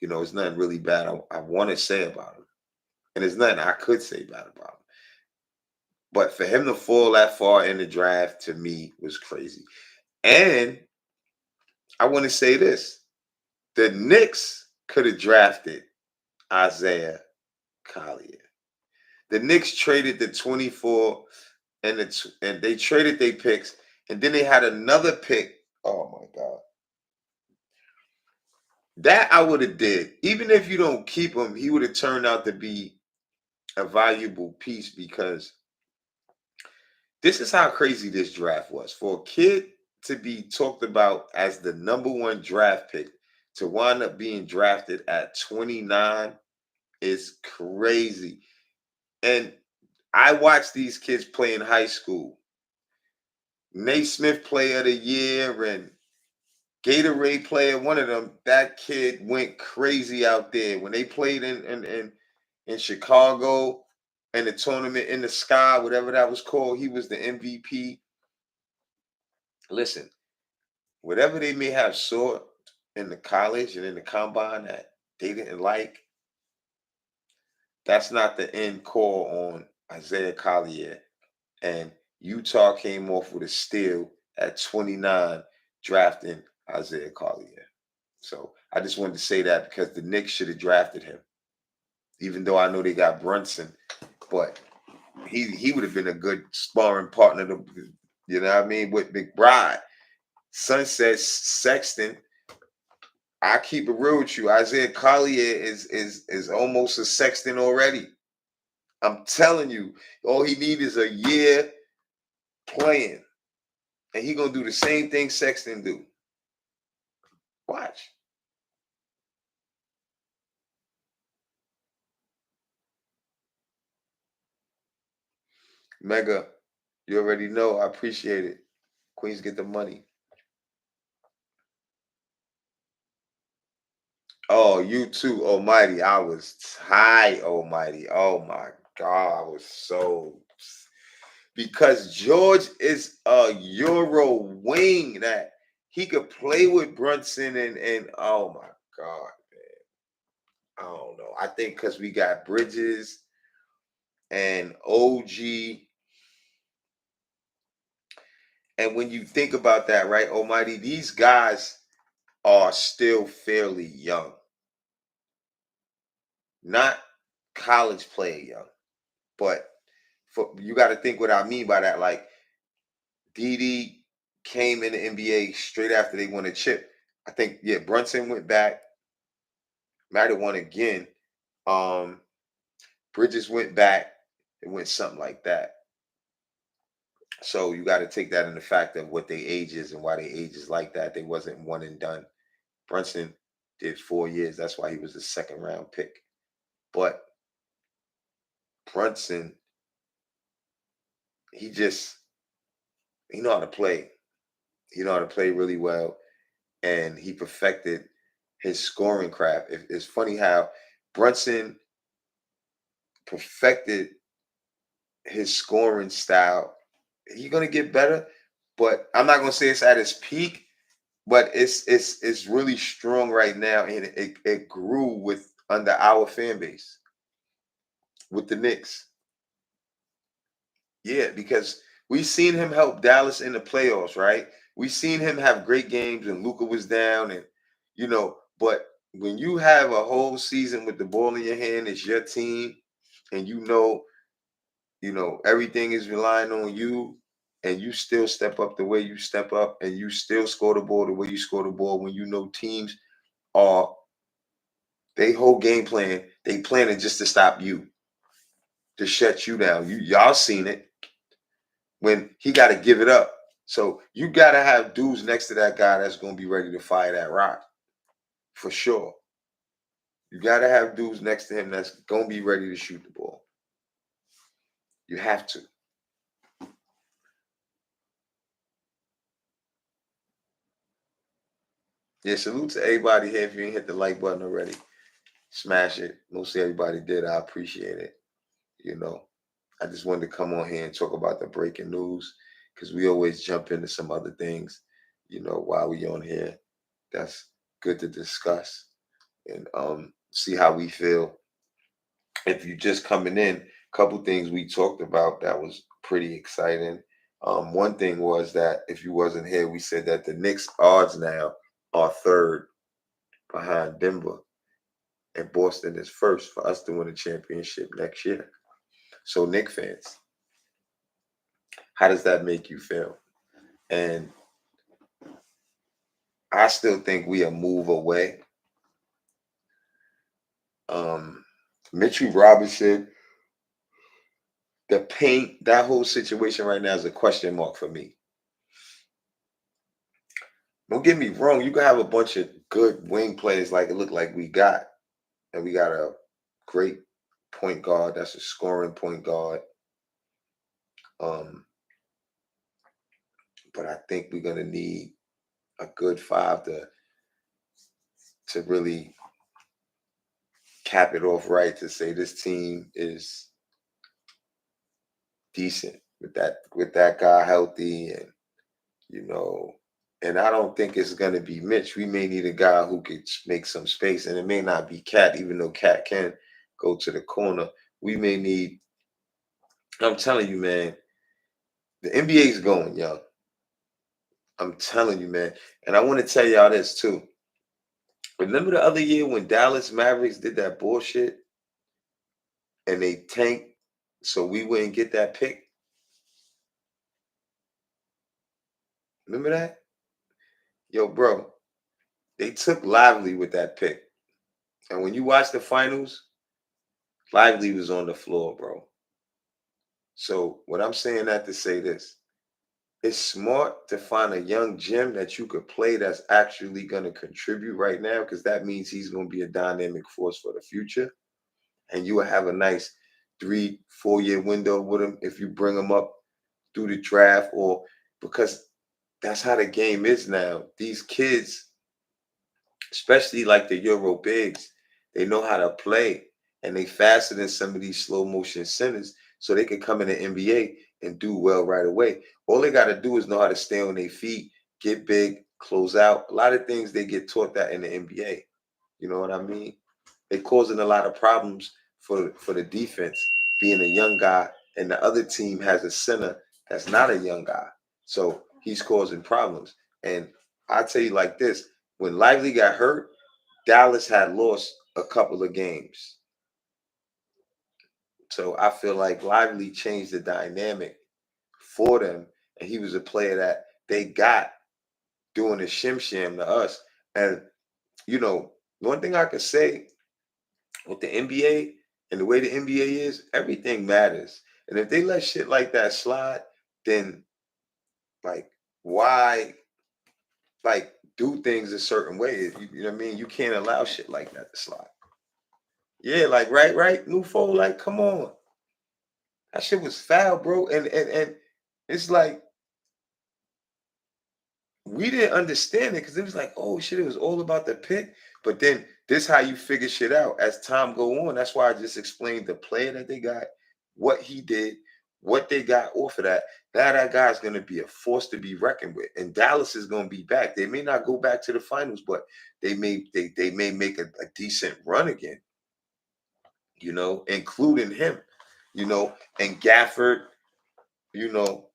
it's nothing really bad I want to say about him. And there's nothing I could say bad about him. But for him to fall that far in the draft to me was crazy. And I want to say this. The Knicks could have drafted Isaiah Collier. The Knicks traded the 24 and they traded their picks. And then they had another pick. Oh my God. That I would have did. Even if you don't keep him, he would have turned out to be a valuable piece because this is how crazy this draft was. For a kid to be talked about as the number one draft pick to wind up being drafted at 29 is crazy. And I watched these kids play in high school. Naismith Player of the Year and Gatorade Player, one of them, that kid went crazy out there. When they played in Chicago and the tournament in the sky, whatever that was called, he was the MVP. Listen, whatever they may have saw in the college and in the combine that they didn't like, that's not the end call on Isaiah Collier. And Utah came off with a steal at 29, drafting Isaiah Collier. So I just wanted to say that because the Knicks should have drafted him. Even though I know they got Brunson, but he would have been a good sparring partner to, you know what I mean, with McBride. Sunset Sexton. I keep it real with you. Isaiah Collier is almost a Sexton already. I'm telling you, all he needs is a year playing, and he gonna do the same thing Sexton do. Watch. Mega, you already know. I appreciate it. Queens get the money. Oh, you too, Almighty. I was high, Almighty. Oh my God, I was so because George is a Euro wing that he could play with Brunson and oh my God, man. I don't know. I think because we got Bridges and OG. And when you think about that, right, Almighty, these guys are still fairly young. Not college player young. But you got to think what I mean by that. Like DD came in the NBA straight after they won a chip. I think Brunson went back. Might have won again. Bridges went back. It went something like that. So you got to take that in the fact of what they age is and why they age is like that. They wasn't one and done. Brunson did 4 years. That's why he was a second round pick. But Brunson, he know how to play. He know how to play really well, and he perfected his scoring craft. It's funny how Brunson perfected his scoring style. He's gonna get better, but I'm not gonna say it's at his peak. But it's really strong right now, and it grew with under our fan base with the Knicks. Yeah, because we seen him help Dallas in the playoffs, right? We seen him have great games when Luca was down, and but when you have a whole season with the ball in your hand, it's your team, and everything is relying on you, and you still step up the way you step up, and you still score the ball the way you score the ball when teams are they whole game plan, they planning just to stop you, to shut you down. Y'all seen it when he got to give it up. So you got to have dudes next to that guy that's going to be ready to fire that rock for sure. You got to have dudes next to him that's going to be ready to shoot the ball. You have to. Yeah, salute to everybody here. If you ain't hit the like button already, smash it. Mostly everybody did. I appreciate it. I just wanted to come on here and talk about the breaking news because we always jump into some other things, while we on here. That's good to discuss and see how we feel. If you just coming in, a couple things we talked about that was pretty exciting. One thing was that if you wasn't here, we said that the Knicks odds now are third behind Denver, and Boston is first for us to win a championship next year. So, Knicks fans, how does that make you feel? And I still think we a move away. Mitchell Robinson, the paint, that whole situation right now is a question mark for me. Don't get me wrong, you can have a bunch of good wing players like it looked like we got. And we got a great point guard that's a scoring point guard. But I think we're gonna need a good five to really cap it off right, to say this team is decent with that guy healthy, and you know and I don't think it's going to be Mitch. We may need a guy who could make some space, and it may not be Cat, even though Cat can go to the corner. We may need, I'm telling you, man, the NBA is going, yo. I'm telling you, man. And I want to tell y'all this too. Remember the other year when Dallas Mavericks did that bullshit and they tanked so we wouldn't get that pick? Remember that? Yo, bro, they took Lively with that pick. And when you watch the finals, Lively was on the floor, bro. So what I'm saying that to say this, it's smart to find a young gem that you could play that's actually going to contribute right now, because that means he's going to be a dynamic force for the future. And you will have a nice 3-4 year window with him if you bring him up through the draft, or because that's how the game is now. These kids, especially like the Euro bigs, they know how to play, and they faster than some of these slow motion centers, so they can come in the NBA and do well right away. All they got to do is know how to stay on their feet, get big, close out. A lot of things they get taught that in the NBA. You know what I mean? They're causing a lot of problems for the defense, being a young guy, and the other team has a center that's not a young guy. So he's causing problems. And I tell you like this, when Lively got hurt, Dallas had lost a couple of games. So I feel like Lively changed the dynamic for them. And he was a player that they got doing the shim sham to us. And, one thing I could say, with the NBA and the way the NBA is, everything matters. And if they let shit like that slide, then like why like do things a certain way? You know what I mean? You can't allow shit like that to slide. Yeah, like right, Nufo, like come on. That shit was foul, bro. And it's like we didn't understand it because it was like, oh shit, it was all about the pick. But then this how you figure shit out as time go on. That's why I just explained the player that they got, what he did, what they got off of that. Now that guy's gonna be a force to be reckoned with. And Dallas is gonna be back. They may not go back to the finals, but they may make a decent run again, including him, and Gafford, you know,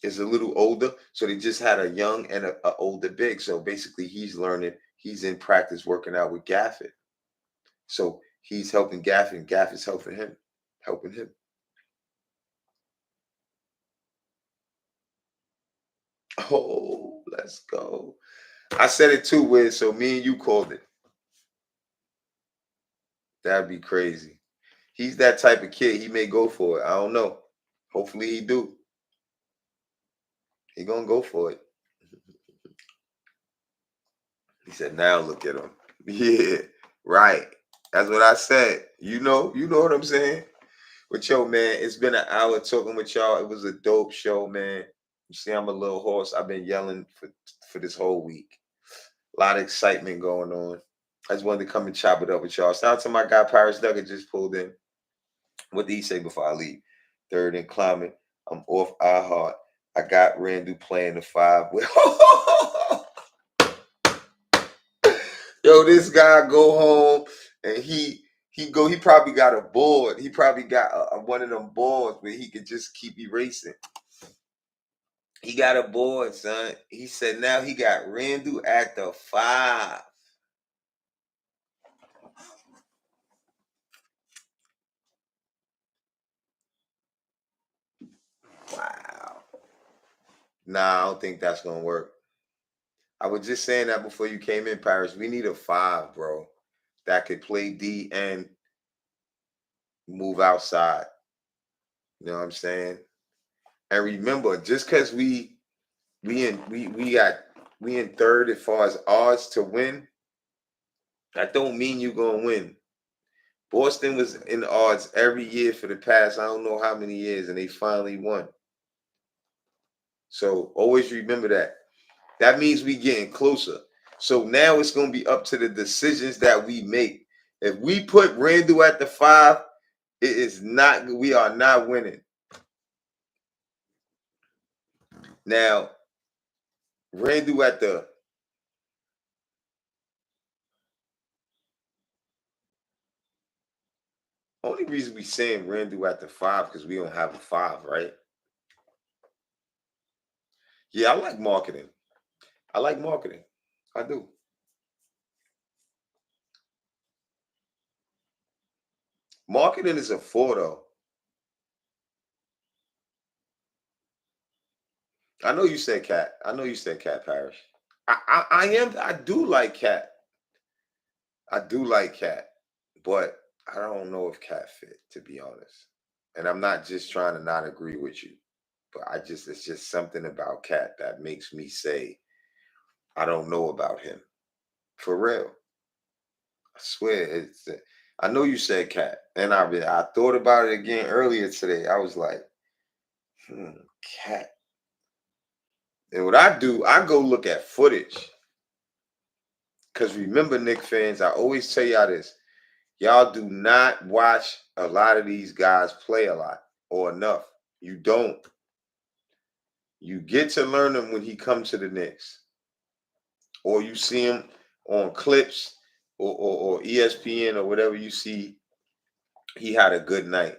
is a little older, so they just had a young and a older big. So basically, he's learning. He's in practice working out with Gafford. So he's helping Gafford, and Gafford's helping him, helping him. Oh, let's go. I said it too, Wiz. So me and you called it. That'd be crazy. He's that type of kid. He may go for it. I don't know. Hopefully he do. He gonna go for it. He said, "Now look at him." Yeah, right. That's what I said. You know what I'm saying. But yo, man, it's been an hour talking with y'all. It was a dope show, man. You see, I'm a little hoarse. I've been yelling for this whole week. A lot of excitement going on. I just wanted to come and chop it up with y'all. Shout out to my guy Paris Duggar just pulled in. What did he say before I leave? Third and climbing. I'm off iHeart. I got Randall playing the five. Yo, this guy go home and he probably got a board. He probably got one of them boards where he could just keep erasing. He got a board, son. He said now he got Randall at the 5. Wow. Nah, I don't think that's gonna work. I was just saying that before you came in, Paris. We need a 5, bro, that could play D and move outside. You know what I'm saying? And remember, just because we in third as far as odds to win, that don't mean you're gonna win. Boston was in odds every year for the past I don't know how many years, and they finally won. So always remember that. That means we getting closer. So now it's gonna be up to the decisions that we make. If we put Randall at the 5, it is not. We are not winning. Now Randall at the only reason we saying Randall at the 5 because we don't have a 5, right? Yeah, I like marketing. I like marketing. I do. Marketing is a 4 though. I know you said cat. I know you said cat Parish. I do like cat. I do like cat, but I don't know if cat fit, to be honest. And I'm not just trying to not agree with you, but it's just something about cat that makes me say I don't know about him. For real. I swear I know you said cat. And I thought about it again earlier today. I was like, cat. And what I do, I go look at footage. Because remember, Knicks fans, I always tell y'all this. Y'all do not watch a lot of these guys play a lot or enough. You don't. You get to learn them when he comes to the Knicks. Or you see him on clips or ESPN or whatever you see. He had a good night.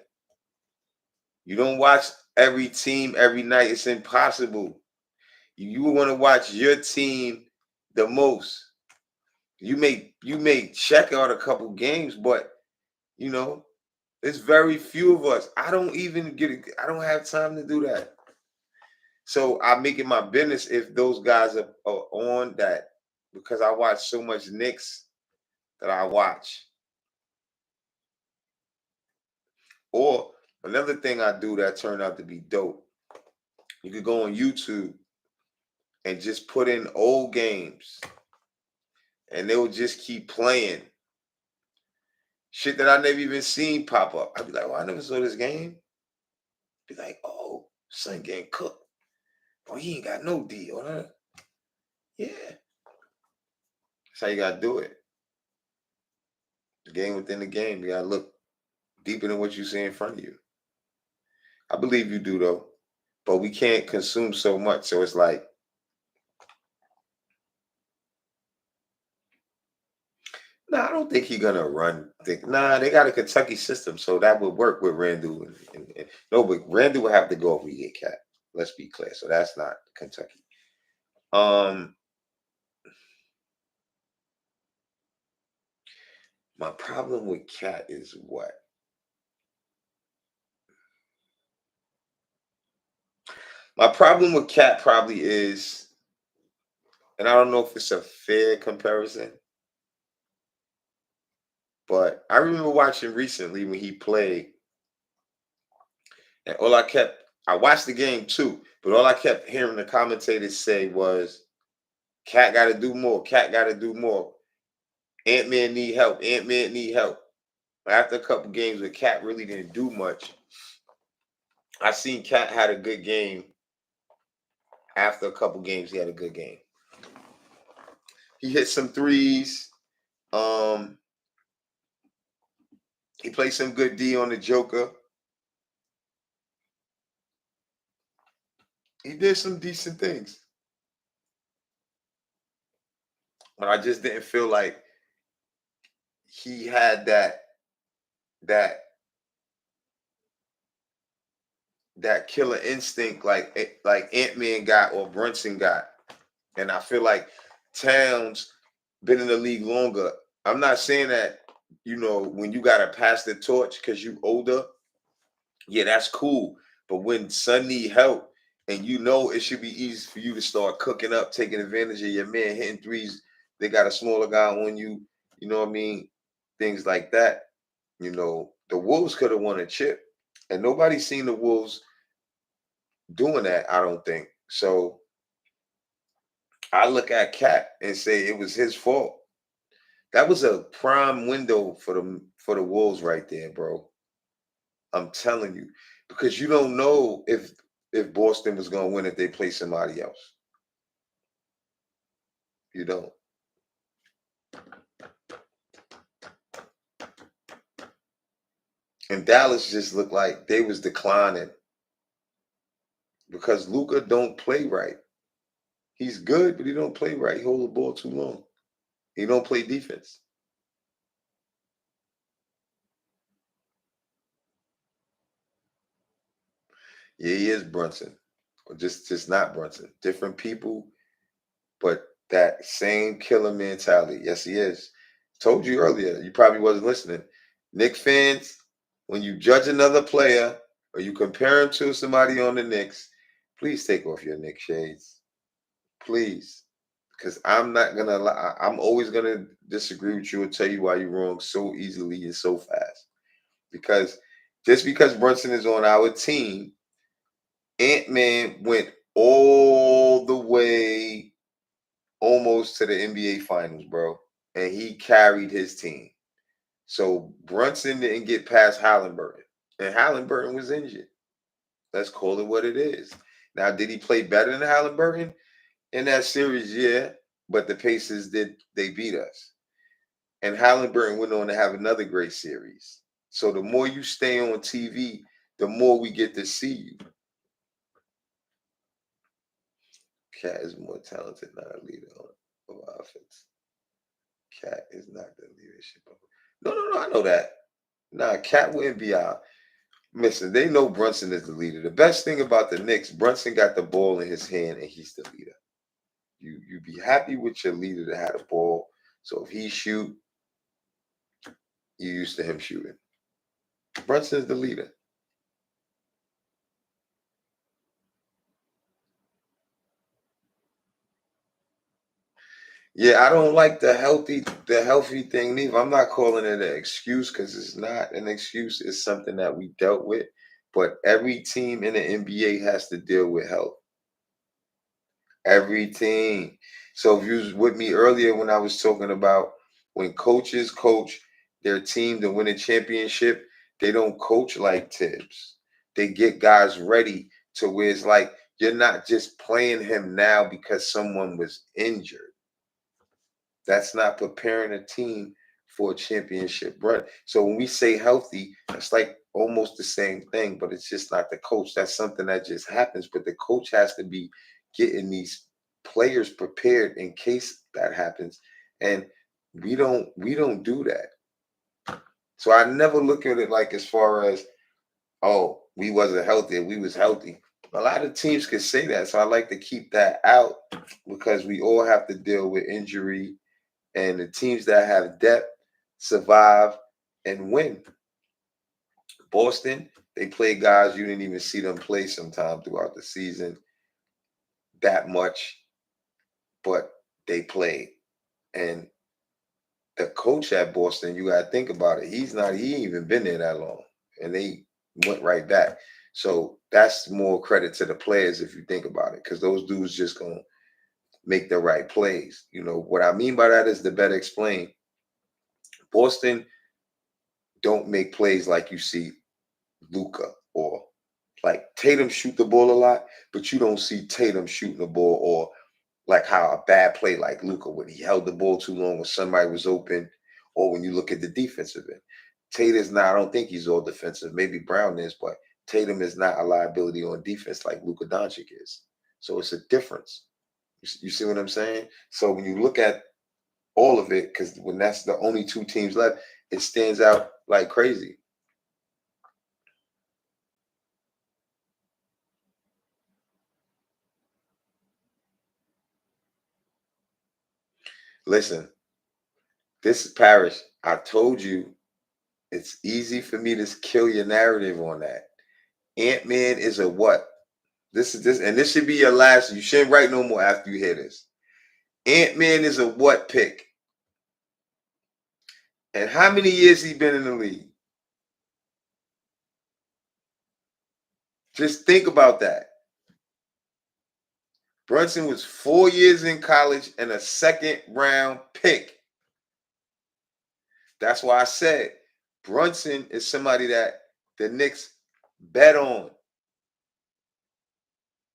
You don't watch every team every night. It's impossible. You want to watch your team the most. You may check out a couple games, but you know, it's very few of us. I don't even get it. I don't have time to do that. So I make it my business if those guys are on that because I watch so much Knicks that I watch. Or another thing I do that turned out to be dope. You could go on YouTube and just put in old games, and they'll just keep playing shit that I never even seen pop up. I'd be like, "Oh, I never saw this game." Be like, "Oh, son getting cooked. Oh, he ain't got no D on her." Yeah, that's how you gotta do it. The game within the game. You gotta look deeper than what you see in front of you. I believe you do though, but we can't consume so much. So it's like, nah, I don't think he's gonna run. Nah, they got a Kentucky system, so that would work with Randall. No, but Randall would have to go if we get Cat. Let's be clear. So that's not Kentucky. Um, my problem with Cat is what? My problem with Cat probably is, and I don't know if it's a fair comparison, but I remember watching recently when he played, and I watched the game too, but all I kept hearing the commentators say was, Cat got to do more. Cat got to do more. Ant-Man need help. Ant-Man need help. After a couple games where Cat really didn't do much, I seen Cat had a good game. After a couple games, he had a good game. He hit some threes. Um, he played some good D on the Joker. He did some decent things, but I just didn't feel like he had that that killer instinct like Ant-Man got or Brunson got. And I feel like Towns been in the league longer. I'm not saying that, when you gotta pass the torch because you older, yeah, that's cool. But when son need help and it should be easy for you to start cooking up, taking advantage of your man, hitting threes, they got a smaller guy on you, you know what I mean? Things like that. The Wolves could have won a chip. And nobody's seen the Wolves doing that, I don't think. So I look at Cat and say it was his fault. That was a prime window for the Wolves right there, bro. I'm telling you, because you don't know if Boston was gonna win if they play somebody else. You don't. And Dallas just looked like they was declining because Luka don't play right. He's good, but he don't play right. He hold the ball too long. He don't play defense. Yeah, he is Brunson, or just not Brunson. Different people, but that same killer mentality. Yes, he is. Told you earlier. You probably wasn't listening. Knicks fans, when you judge another player or you compare him to somebody on the Knicks, please take off your Knicks shades. Please. Because I'm not gonna lie. I'm always gonna disagree with you and tell you why you're wrong so easily and so fast. Because just because Brunson is on our team, Ant-Man went all the way almost to the NBA Finals, bro. And he carried his team. So Brunson didn't get past Halliburton. And Halliburton was injured. Let's call it what it is. Now, did he play better than Halliburton in that series? Yeah. But the Pacers they beat us. And Halliburton went on to have another great series. So the more you stay on TV, the more we get to see you. Cat is more talented, not a leader of offense. Cat is not the leadership of. No. I know that. Nah, Cat wouldn't be out. Listen, they know Brunson is the leader. The best thing about the Knicks, Brunson got the ball in his hand and he's the leader. You be happy with your leader that had a ball. So if he shoot, you used to him shooting. Brunson is the leader. Yeah, I don't like the healthy thing either. I'm not calling it an excuse because it's not an excuse. It's something that we dealt with. But every team in the NBA has to deal with health. Every team. So if you was with me earlier when I was talking about when coaches coach their team to win a championship, they don't coach like Tibbs. They get guys ready to where it's like you're not just playing him now because someone was injured. That's not preparing a team for a championship run. So when we say healthy, it's like almost the same thing, but it's just not the coach. That's something that just happens. But the coach has to be getting these players prepared in case that happens. And we don't do that. So I never look at it like as far as, oh, we wasn't healthy, we was healthy. A lot of teams can say that. So I like to keep that out because we all have to deal with injury, and the teams that have depth survive and win. Boston, they play guys you didn't even see them play sometime throughout the season that much, but they played. And the coach at Boston, you gotta think about it. He ain't even been there that long. And they went right back. So that's more credit to the players if you think about it, because those dudes just gonna make the right plays. You know what I mean by that is the better explain. Boston don't make plays like you see Luca or like Tatum shoot the ball a lot, but you don't see Tatum shooting the ball or like how a bad play like Luca when he held the ball too long when somebody was open, or when you look at the defensive end. Tatum's not, I don't think he's all defensive. Maybe Brown is, but Tatum is not a liability on defense like Luka Doncic is. So it's a difference. You see what I'm saying? So when you look at all of it, because when that's the only two teams left, it stands out like crazy. Listen, this is Paris. I told you it's easy for me to kill your narrative on that. Ant-Man is a what? This should be your last. You shouldn't write no more after you hear this. Ant-Man is a what pick? And how many years he been in the league? Just think about that. Brunson was 4 years in college and a second round pick. That's why I said Brunson is somebody that the Knicks bet on.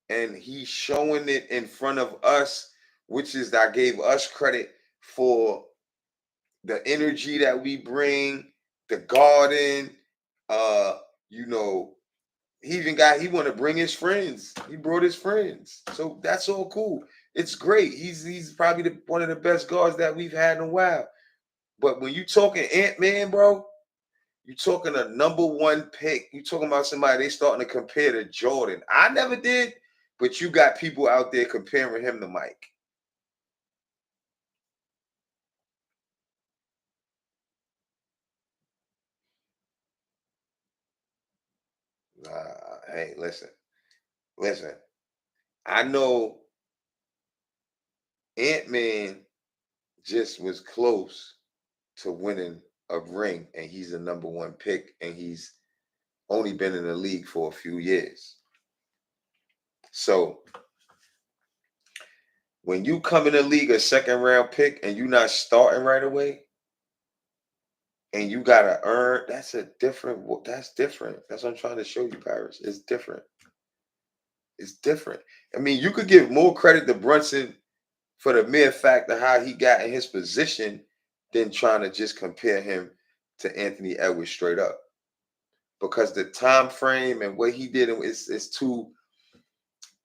And he's showing it in front of us, which is I gave us credit for the energy that we bring, the garden, uh, you know, he want to bring his friends. He brought his friends. So that's all cool. It's great. He's probably one of the best guards that we've had in a while. But when you talking Ant-Man, bro, you talking a number one pick. You talking about somebody they starting to compare to Jordan. I never did, but you got people out there comparing him to Mike. Hey, listen. I know Ant-Man just was close to winning a ring, and he's the number one pick, and he's only been in the league for a few years. So when you come in the league a second round pick and you're not starting right away, and you gotta earn, that's different. That's what I'm trying to show you, Paris. It's different. It's different. I mean, you could give more credit to Brunson for the mere fact of how he got in his position than trying to just compare him to Anthony Edwards straight up. Because the time frame and what he did is too.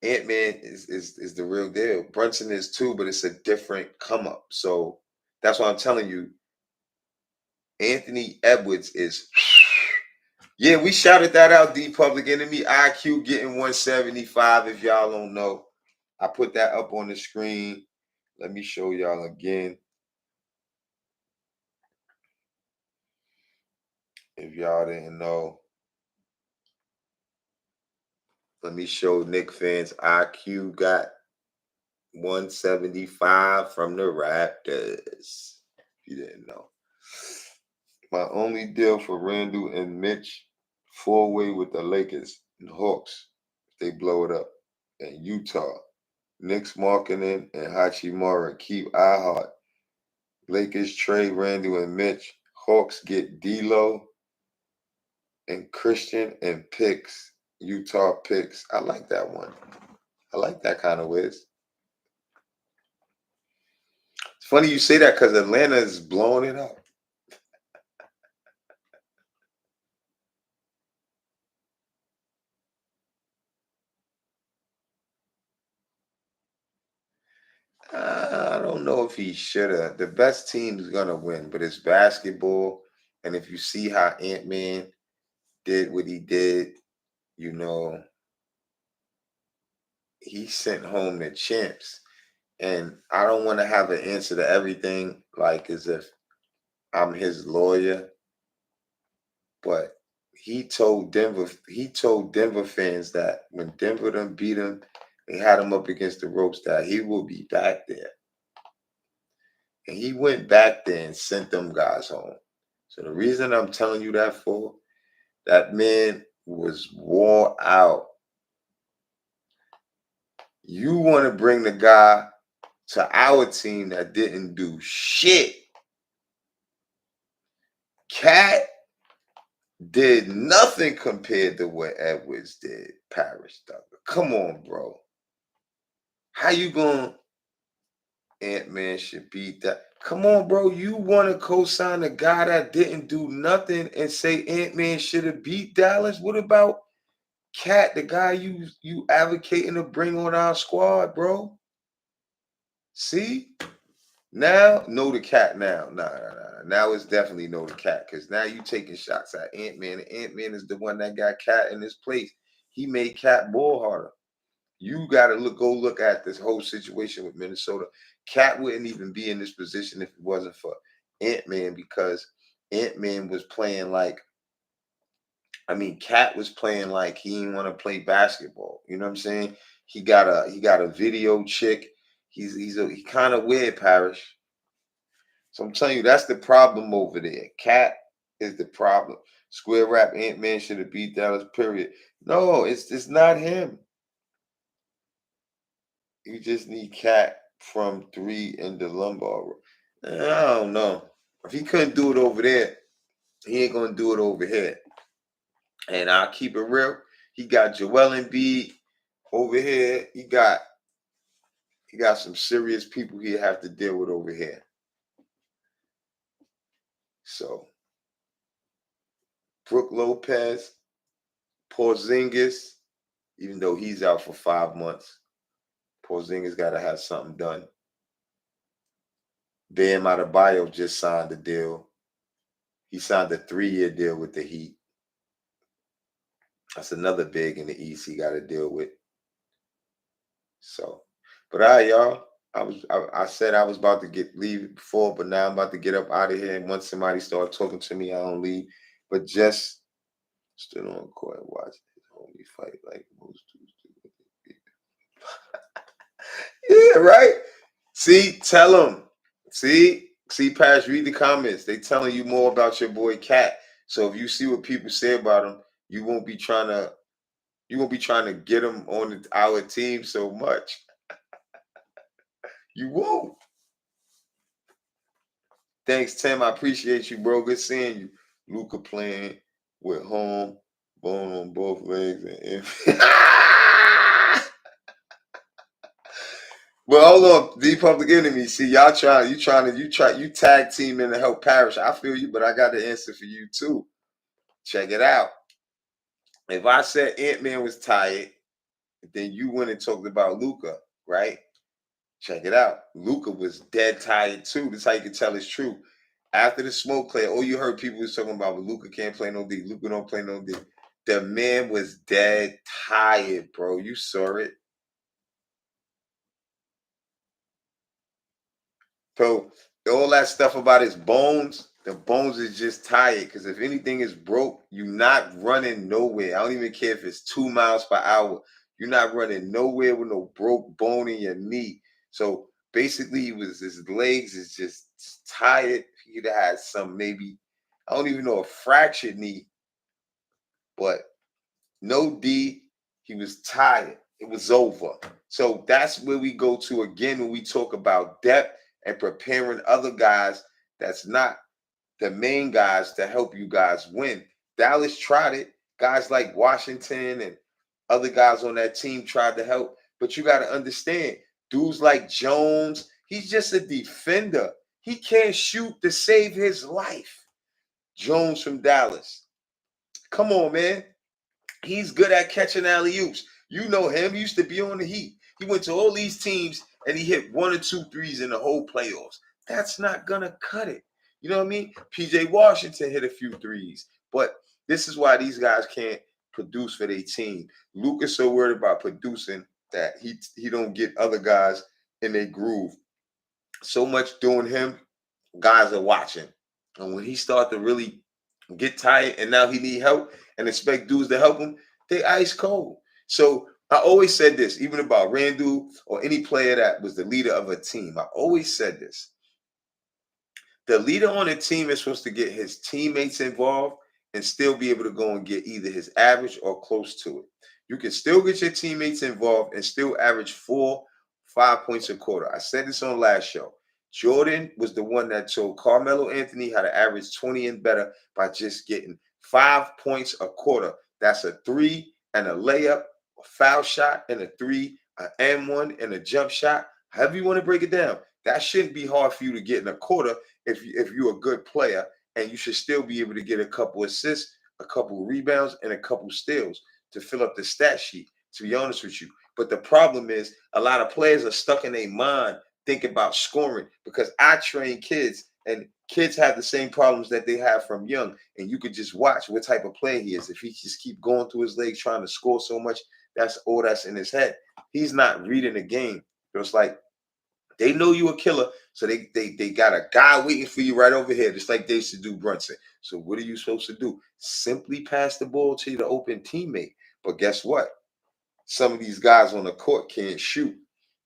Ant-Man is the real deal. Brunson is too, but it's a different come up. So that's why I'm telling you, Anthony Edwards is. Yeah, we shouted that out. D Public Enemy IQ getting 175. If y'all don't know, I put that up on the screen. Let me show y'all again. If y'all didn't know, let me show Nick fans IQ got 175 from the Raptors. If you didn't know. My only deal for Randall and Mitch, four-way with the Lakers and Hawks. They blow it up. And Utah. Knicks Markkinen and Hachimura keep iHeart. Lakers trade Randall and Mitch. Hawks get D'Lo and Christian and picks. Utah picks. I like that one. I like that kind of whiz. It's funny you say that because Atlanta is blowing it up. I don't know if he should have. The best team's gonna win, but it's basketball. And if you see how Ant-Man did what he did, you know, he sent home the champs. And I don't want to have an answer to everything, like as if I'm his lawyer. But he told Denver fans that when Denver done beat him, they had him up against the ropes that he will be back there. And he went back there and sent them guys home. So the reason I'm telling you that for, that man was wore out. You want to bring the guy to our team that didn't do shit. Cat did nothing compared to what Edwards did, Paris Tucker. Come on, bro. How you going Ant-Man should beat that? Come on, bro. You want to co-sign a guy that didn't do nothing and say Ant-Man should have beat Dallas? What about Cat, the guy you advocating to bring on our squad, bro? See? Now, know the Cat now. Nah. Now it's definitely know the Cat because now you taking shots at Ant-Man. And Ant-Man is the one that got Cat in this place. He made Cat ball harder. You got to go look at this whole situation with Minnesota. Cat wouldn't even be in this position if it wasn't for Ant-Man because Ant-Man was playing like, Cat was playing like he didn't want to play basketball. You know what I'm saying? He got a video chick. He kind of weird, Parrish. So I'm telling you, that's the problem over there. Cat is the problem. Square Rap Ant-Man should have beat Dallas, period. No, it's not him. You just need Cat from 3 in the lumbar. I don't know. If he couldn't do it over there, he ain't gonna do it over here. And I'll keep it real. He got Joel Embiid over here. He got some serious people he have to deal with over here. So Brook Lopez, Porzingis, even though he's out for 5 months, Porzingis got to have something done. Bam Adebayo just signed a deal. He signed a 3-year deal with the Heat. That's another big in the East he got to deal with. So, but all right, y'all. I said I was about to leave before, but now I'm about to get up out of here. And once somebody starts talking to me, I don't leave. But just stood on court and watched his homie fight like most dudes do. Yeah, right. See, tell him. See, Paris, read the comments. They telling you more about your boy Cat. So if you see what people say about him, you won't be trying to get him on our team so much. You won't. Thanks, Tim. I appreciate you, bro. Good seeing you. Luca playing with home, bone on both legs, and But hold on, the Public Enemy. See, you tag team in to help Parrish. I feel you, but I got the answer for you too. Check it out. If I said Ant-Man was tired, then you went and talked about Luca, right? Check it out. Luca was dead tired too. That's how you can tell it's true. After the smoke cleared, all you heard people was talking about, but Luca can't play no D. Luca don't play no D. The man was dead tired, bro. You saw it. So all that stuff about his bones, the bones is just tired. Because if anything is broke, you're not running nowhere. I don't even care if it's 2 miles per hour. You're not running nowhere with no broke bone in your knee. So basically, his legs is just tired. He'd have had some, maybe, I don't even know, a fractured knee, but no D. He was tired. It was over. So that's where we go to again when we talk about depth and preparing other guys that's not the main guys to help you guys win. Dallas tried it. Guys like Washington and other guys on that team tried to help. But you got to understand, dudes like Jones, he's just a defender. He can't shoot to save his life. Jones from Dallas. Come on, man. He's good at catching alley-oops. You know him. He used to be on the Heat. He went to all these teams and he hit 1 or 2 threes in the whole playoffs. That's not going to cut it. You know what I mean? PJ Washington hit a few threes. But this is why these guys can't produce for their team. Luke is so worried about producing that he don't get other guys in their groove. So much doing him, guys are watching. And when he start to really get tired and now he need help and expect dudes to help him, they ice cold. So I always said this, even about Randall or any player that was the leader of a team. I always said this. The leader on a team is supposed to get his teammates involved and still be able to go and get either his average or close to it. You can still get your teammates involved and still average 4-5 points a quarter. I said this on last show. Jordan was the one that told Carmelo Anthony how to average 20 and better by just getting 5 points a quarter. That's a 3 and a layup, a foul shot and a 3, an M1 and a jump shot. However you want to break it down. That shouldn't be hard for you to get in a quarter if you're a good player, and you should still be able to get a couple assists, a couple rebounds, and a couple steals to fill up the stat sheet, to be honest with you. But the problem is a lot of players are stuck in their mind thinking about scoring, because I train kids and kids have the same problems that they have from young, and you could just watch what type of player he is. If he just keep going through his legs trying to score so much, that's all that's in his head. He's not reading the game. It's like they know you a killer, so they got a guy waiting for you right over here, just like they used to do Brunson. So what are you supposed to do? Simply pass the ball to the open teammate. But guess what? Some of these guys on the court can't shoot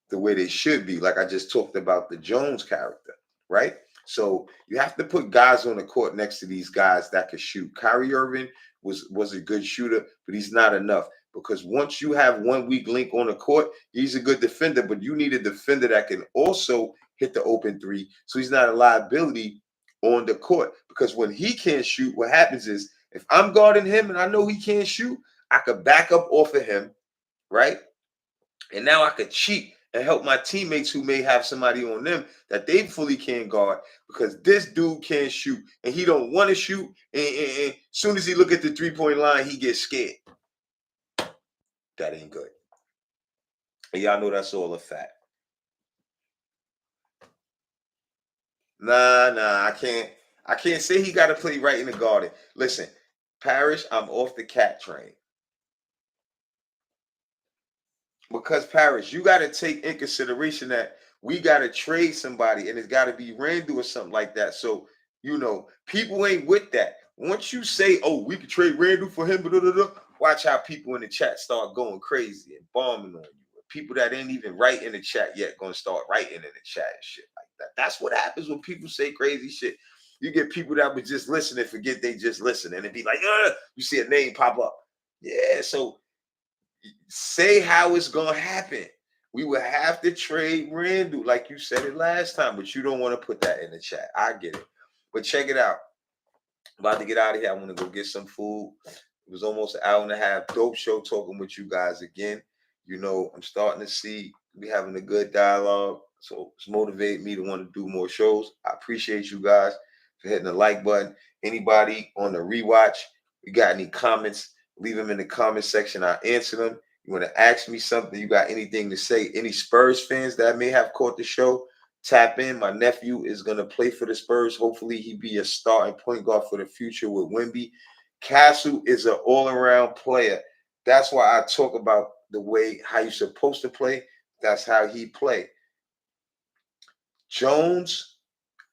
the way they should be. Like I just talked about the Jones character, right? So you have to put guys on the court next to these guys that can shoot. Kyrie Irving was a good shooter, but he's not enough. Because once you have one weak link on the court, he's a good defender, but you need a defender that can also hit the open three, so he's not a liability on the court. Because when he can't shoot, what happens is if I'm guarding him and I know he can't shoot, I could back up off of him, right? And now I could cheat and help my teammates who may have somebody on them that they fully can't guard, because this dude can't shoot and he don't want to shoot. And soon as he look at the 3-point line, he gets scared. That ain't good. And y'all know that's all a fact. Nah, I can't say he got to play right in the garden. Listen, Parrish, I'm off the cat train. Because Parrish, you got to take in consideration that we got to trade somebody and it's got to be Randall or something like that. So, people ain't with that. Once you say, oh, we could trade Randall for him, blah, blah, blah, watch how people in the chat start going crazy and bombing on you. People that ain't even write in the chat yet going to start writing in the chat and shit like that. That's what happens when people say crazy shit. You get people that would just listen and forget they just listen, and it'd be like, you see a name pop up. Yeah, so say how it's gonna happen. We would have to trade Randall, like you said it last time, but you don't want to put that in the chat. I get it. But check it out. I'm about to get out of here. I want to go get some food. It was almost an hour and a half. Dope show talking with you guys again. I'm starting to see we having a good dialogue. So it's motivated me to want to do more shows. I appreciate you guys for hitting the like button. Anybody on the rewatch, you got any comments, leave them in the comment section. I'll answer them. You want to ask me something, you got anything to say, any Spurs fans that may have caught the show, tap in. My nephew is going to play for the Spurs. Hopefully he be a starting point guard for the future with Wemby. Castle is an all-around player. That's why I talk about the way how you're supposed to play. That's how he played. Jones,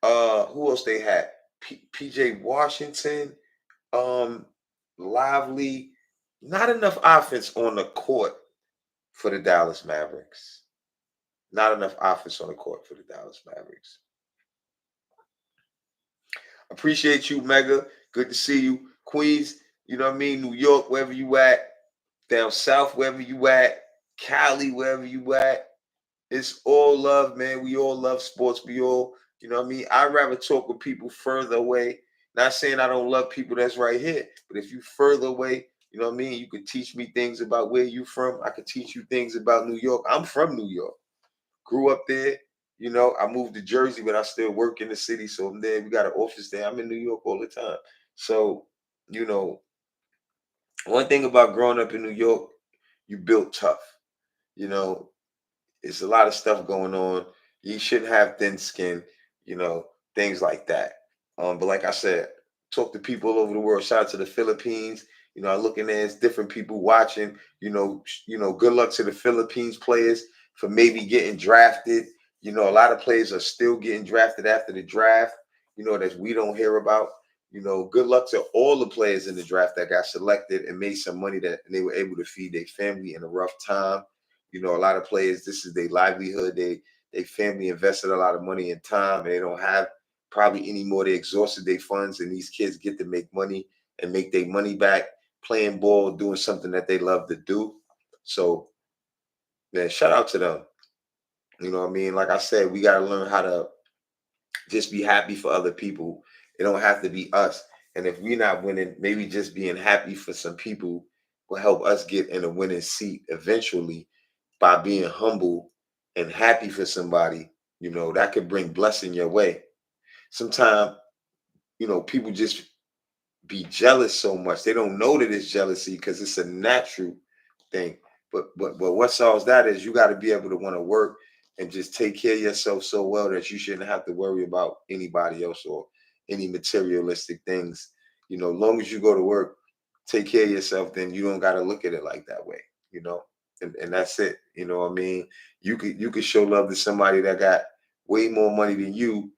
who else they had? PJ Washington, Lively. Not enough offense on the court for the Dallas Mavericks. Not enough offense on the court for the Dallas Mavericks. Appreciate you, Mega. Good to see you. Queens, you know what I mean? New York, wherever you at. Down south, wherever you at. Cali, wherever you at. It's all love, man. We all love sports. We all, you know what I mean? I'd rather talk with people further away. Not saying I don't love people that's right here, but if you further away, you know what I mean? You could teach me things about where you from. I could teach you things about New York. I'm from New York. Grew up there. You know, I moved to Jersey, but I still work in the city. So I'm there. We got an office there. I'm in New York all the time. So, you know, one thing about growing up in New York, you built tough. You know, it's a lot of stuff going on. You shouldn't have thin skin, you know, things like that. But like I said, talk to people all over the world. Shout out to the Philippines. You know, I look in there, it's different people watching. Good luck to the Philippines players for maybe getting drafted. You know, a lot of players are still getting drafted after the draft, you know, that we don't hear about. You know, good luck to all the players in the draft that got selected and made some money that they were able to feed their family in a rough time. You know, a lot of players, this is their livelihood. They family invested a lot of money and time, and they don't have probably anymore. They exhausted their funds, and these kids get to make money and make their money back playing ball, doing something that they love to do. So, man, shout out to them. You know what I mean? Like I said, we got to learn how to just be happy for other people. It don't have to be us. And if we're not winning, maybe just being happy for some people will help us get in a winning seat eventually by being humble and happy for somebody. You know, that could bring blessing your way. Sometimes, you know, people just be jealous so much. They don't know that it's jealousy because it's a natural thing. But what solves that is you got to be able to want to work and just take care of yourself so well that you shouldn't have to worry about anybody else or any materialistic things. You know, long as you go to work, take care of yourself, then you don't got to look at it like that way. You know, and that's it. You know what I mean? You could show love to somebody that got way more money than you,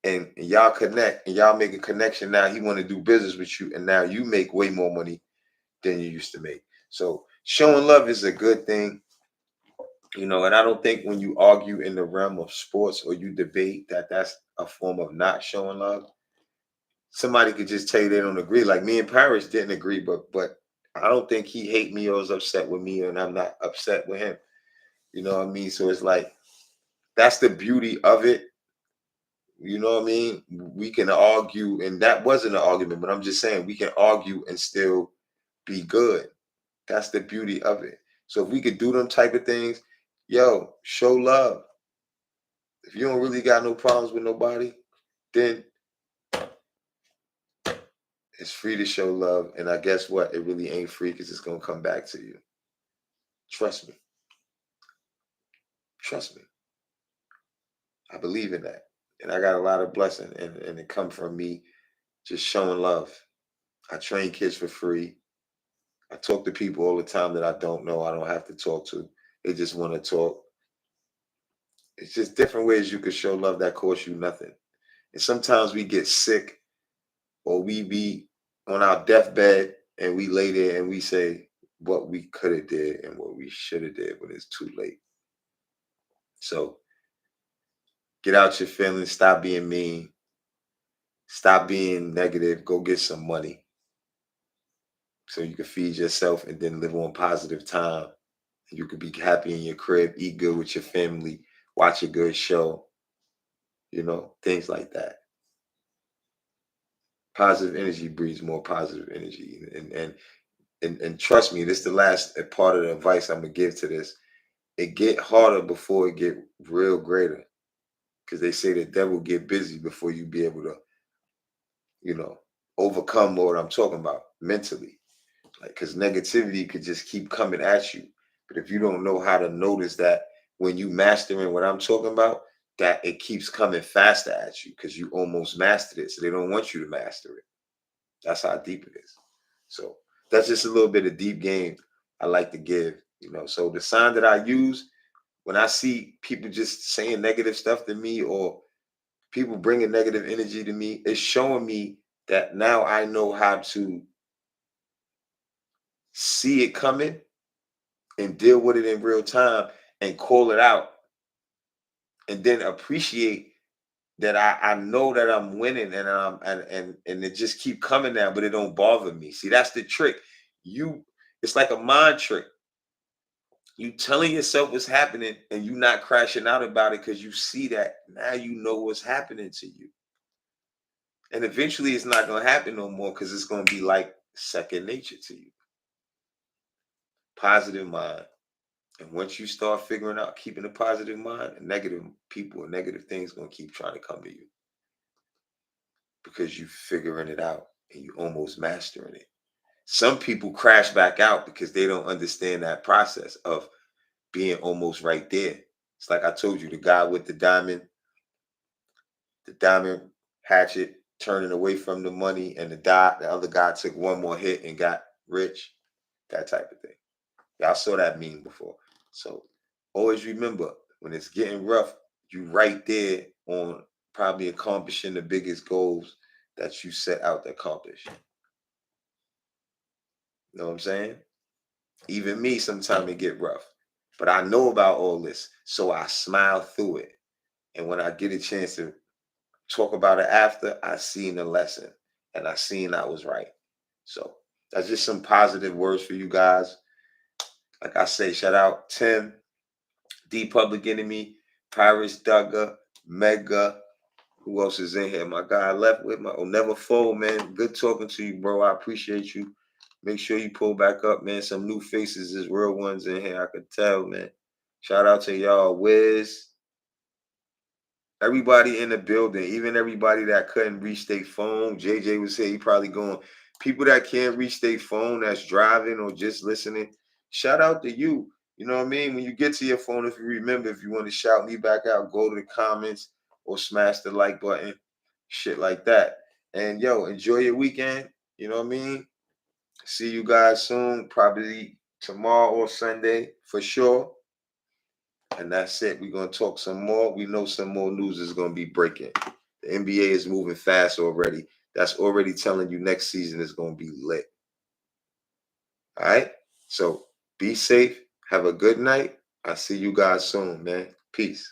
and y'all connect and y'all make a connection. Now he want to do business with you, and now you make way more money than you used to make. So showing love is a good thing, you know. And I don't think when you argue in the realm of sports or you debate that that's a form of not showing love. Somebody could just tell you they don't agree. Like me and Paris didn't agree, but I don't think he hate me or is upset with me, and I'm not upset with him. You know what I mean? So it's like that's the beauty of it. You know what I mean? We can argue, and that wasn't an argument, but I'm just saying we can argue and still be good. That's the beauty of it. So if we could do them type of things, yo, show love. If you don't really got no problems with nobody, then it's free to show love. And I guess what? It really ain't free because it's gonna come back to you. Trust me. Trust me. I believe in that. And I got a lot of blessing and it come from me just showing love. I train kids for free. I talk to people all the time that I don't know. I don't have to talk to. They just want to talk. It's just different ways you could show love that cost you nothing. And sometimes we get sick or we be on our deathbed and we lay there and we say what we could have did and what we should have did when it's too late. So get out your feelings. Stop being mean. Stop being negative. Go get some money so you can feed yourself and then live on positive time. You could be happy in your crib, eat good with your family, watch a good show, you know, things like that. Positive energy breeds more positive energy. And trust me, this is the last part of the advice I'm gonna give to this. It get harder before it get real greater. Because they say the devil get busy before you be able to, you know, overcome what I'm talking about mentally. Like, because negativity could just keep coming at you. But if you don't know how to notice that when you mastering what I'm talking about, that it keeps coming faster at you because you almost mastered it. So they don't want you to master it. That's how deep it is. So that's just a little bit of deep game I like to give, you know. So the sign that I use when I see people just saying negative stuff to me or people bringing negative energy to me, it's showing me that now I know how to see it coming and deal with it in real time and call it out and then appreciate that I know that I'm winning and and it just keep coming now, but it don't bother me. See, that's the trick. You It's like a mind trick. You telling yourself what's happening and you not crashing out about it because you see that now you know what's happening to you. And eventually it's not gonna happen no more because it's gonna be like second nature to you. Positive mind. And once you start figuring out keeping a positive mind, negative people and negative things gonna keep trying to come to you because you figuring it out and you almost mastering it. Some people crash back out because they don't understand that process of being almost right there. It's like I told you, the guy with the diamond hatchet turning away from the money, and the other guy took one more hit and got rich. That type of thing. Y'all saw that meme before. So always remember when it's getting rough, you right there on probably accomplishing the biggest goals that you set out to accomplish. You know what I'm saying? Even me, sometimes it get rough. But I know about all this. So I smile through it. And when I get a chance to talk about it after, I seen the lesson. And I seen I was right. So that's just some positive words for you guys. Like I say, shout out Tim, D Public Enemy, Paris Duggar, Mega. Who else is in here? My guy I left with my Never Fold, man. Good talking to you, bro. I appreciate you. Make sure you pull back up, man. Some new faces is real ones in here. I could tell, man. Shout out to y'all, Wiz. Everybody in the building, even everybody that couldn't reach their phone. JJ was here. He probably going. People that can't reach their phone, that's driving or just listening. Shout out to you. You know what I mean? When you get to your phone, if you remember, if you want to shout me back out, go to the comments or smash the like button, shit like that. And yo, enjoy your weekend. You know what I mean? See you guys soon, probably tomorrow or Sunday for sure. And that's it. We're going to talk some more. We know some more news is going to be breaking. The NBA is moving fast already. That's already telling you next season is going to be lit. All right? So be safe. Have a good night. I'll see you guys soon, man. Peace.